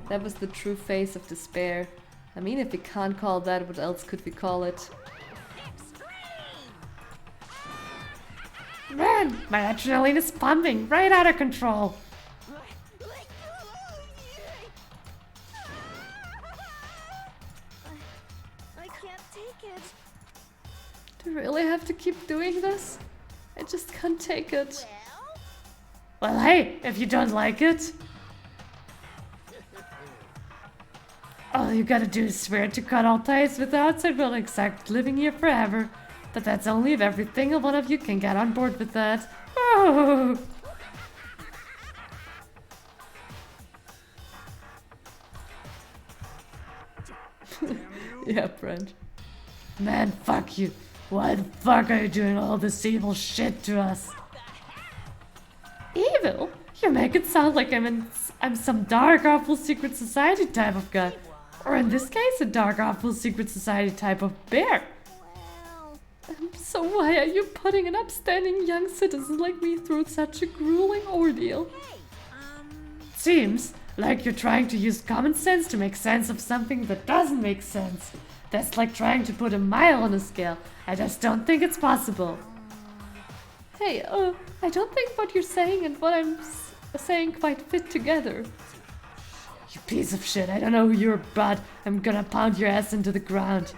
that was the true face of despair. I mean, if we can't call that, what else could we call it? Man, my adrenaline is pumping right out of control. I can't take it. Do we really have to keep doing this? I just can't take it. Well, hey, if you don't like it, all you gotta do is swear to cut all ties with the outside world and accept living here forever. But that's only if every single one of you can get on board with that. Oh. Yeah, Brent. Man, fuck you. Why the fuck are you doing all this evil shit to us? Evil? You make it sound like I'm some dark, awful secret society type of guy. Or in this case, a dark, awful secret society type of bear. So why are you putting an upstanding young citizen like me through such a grueling ordeal? Seems like you're trying to use common sense to make sense of something that doesn't make sense. That's like trying to put a mile on a scale. I just don't think it's possible. Hey, I don't think what you're saying and what I'm saying quite fit together. You piece of shit, I don't know who you're, but I'm gonna pound your ass into the ground.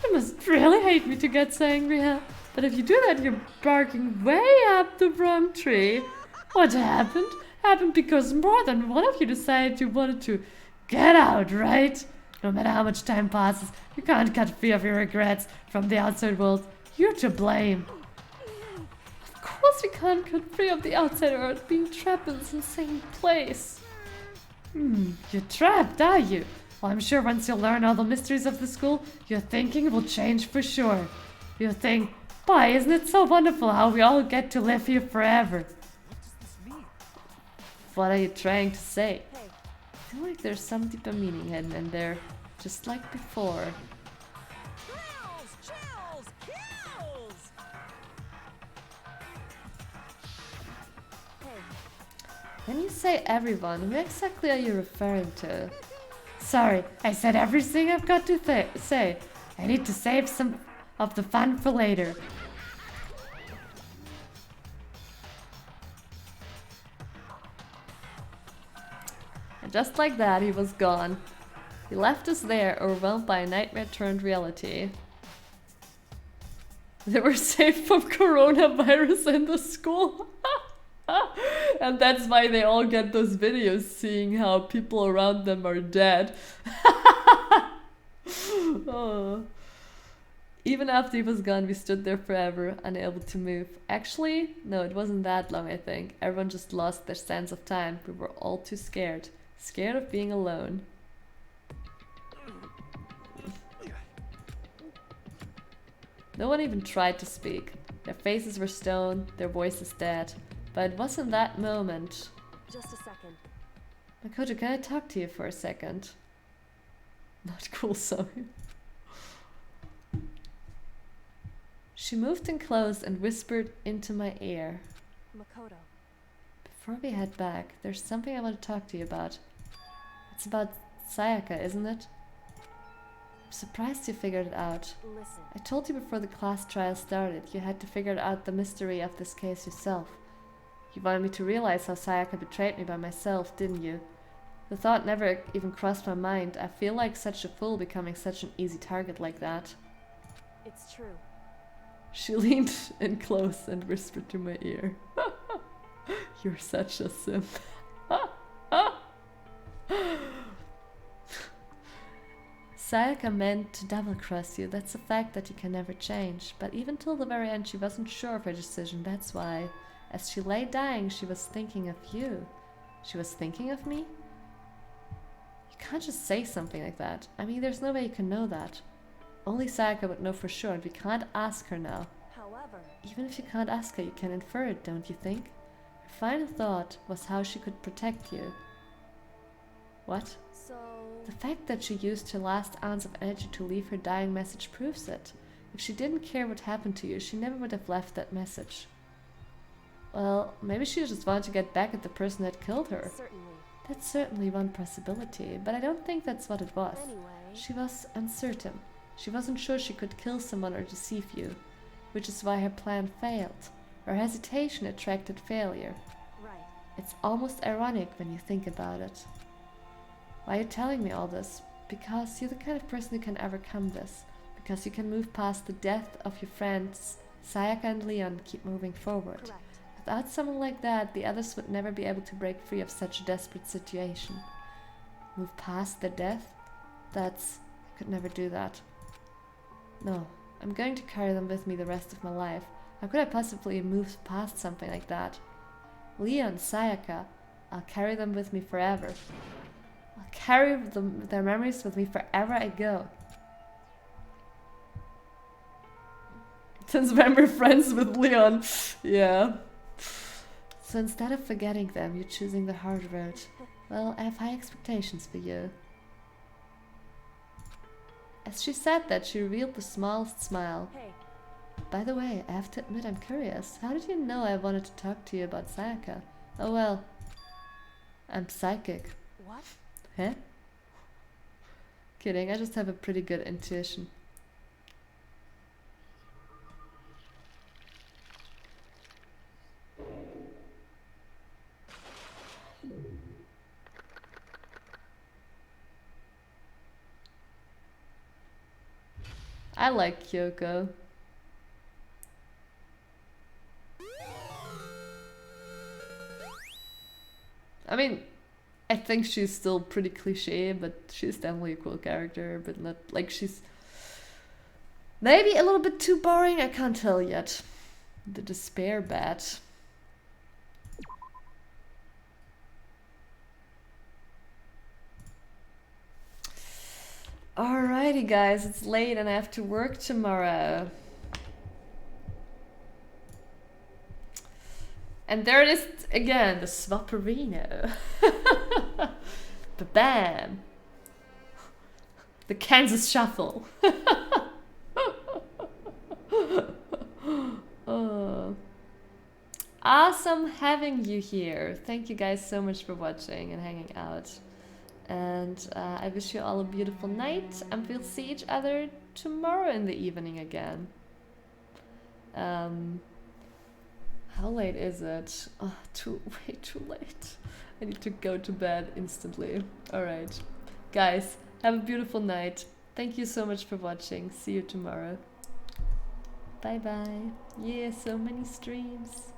You must really hate me to get so angry, huh? But if you do that, you're barking way up the wrong tree. What happened? Happened because more than one of you decided you wanted to get out, right? No matter how much time passes, you can't cut free of your regrets from the outside world. You're to blame. Of course we can't cut free of the outside world, being trapped in this insane place. You're trapped, are you? Well, I'm sure once you learn all the mysteries of the school, your thinking will change for sure. You'll think, boy, isn't it so wonderful how we all get to live here forever? What are you trying to say? I feel like there's some deeper meaning hidden in there, just like before. When you say everyone, who exactly are you referring to? Sorry, I said everything I've got to say. I need to save some of the fun for later. And just like that, he was gone. He left us there, overwhelmed by a nightmare turned reality. They were safe from coronavirus in the school. And that's why they all get those videos seeing how people around them are dead. Oh. Even after he was gone, we stood there forever, unable to move. Actually, no, it wasn't that long, I think. Everyone just lost their sense of time. We were all too scared. Scared of being alone. No one even tried to speak. Their faces were stone, their voices dead. But it was in that moment. Just a second. Makoto, can I talk to you for a second? Not cool, sorry. She moved in close and whispered into my ear. Makoto. Before we head back, there's something I want to talk to you about. It's about Sayaka, isn't it? I'm surprised you figured it out. Listen. I told you before the class trial started, you had to figure out the mystery of this case yourself. You wanted me to realize how Sayaka betrayed me by myself, didn't you? The thought never even crossed my mind. I feel like such a fool becoming such an easy target like that. It's true. She leaned in close and whispered to my ear. You're such a simp. Sayaka meant to double-cross you. That's a fact that you can never change. But even till the very end, she wasn't sure of her decision. That's why, as she lay dying, she was thinking of you. She was thinking of me? You can't just say something like that. I mean, there's no way you can know that. Only Sayaka would know for sure, and we can't ask her now. However, even if you can't ask her, you can infer it, don't you think? Her final thought was how she could protect you. What? So... The fact that she used her last ounce of energy to leave her dying message proves it. If she didn't care what happened to you, she never would have left that message. Well, maybe she just wanted to get back at the person that killed her. Certainly. That's certainly one possibility, but I don't think that's what it was. Anyway. She was uncertain. She wasn't sure she could kill someone or deceive you, which is why her plan failed. Her hesitation attracted failure. Right. It's almost ironic when you think about it. Why are you telling me all this? Because you're the kind of person who can overcome this. Because you can move past the death of your friends, Sayaka and Leon, and keep moving forward. Correct. Without someone like that, the others would never be able to break free of such a desperate situation. Move past their death? I could never do that. No, I'm going to carry them with me the rest of my life. How could I possibly move past something like that? Leon, Sayaka, I'll carry them with me forever. I'll carry their memories with me wherever I go. Since when we're friends with Leon. Yeah. So instead of forgetting them, you're choosing the hard road. Well, I have high expectations for you. As she said that, she revealed the smallest smile. Hey. By the way, I have to admit I'm curious. How did you know I wanted to talk to you about Sayaka? Oh well. I'm psychic. What? Huh? Kidding, I just have a pretty good intuition. I like Kyoko. I mean, I think she's still pretty cliche, but she's definitely a cool character, but not like she's maybe a little bit too boring, I can't tell yet. The despair bat. Alrighty guys, it's late and I have to work tomorrow. And there it is again, the Swapperino. Ba-bam! The Kansas Shuffle. Oh. Awesome having you here. Thank you guys so much for watching and hanging out. And I wish you all a beautiful night, and we'll see each other tomorrow in the evening again. How late is it? Oh, way too late. I need to go to bed instantly. Alright. Guys, have a beautiful night. Thank you so much for watching. See you tomorrow. Bye bye. Yeah, so many streams.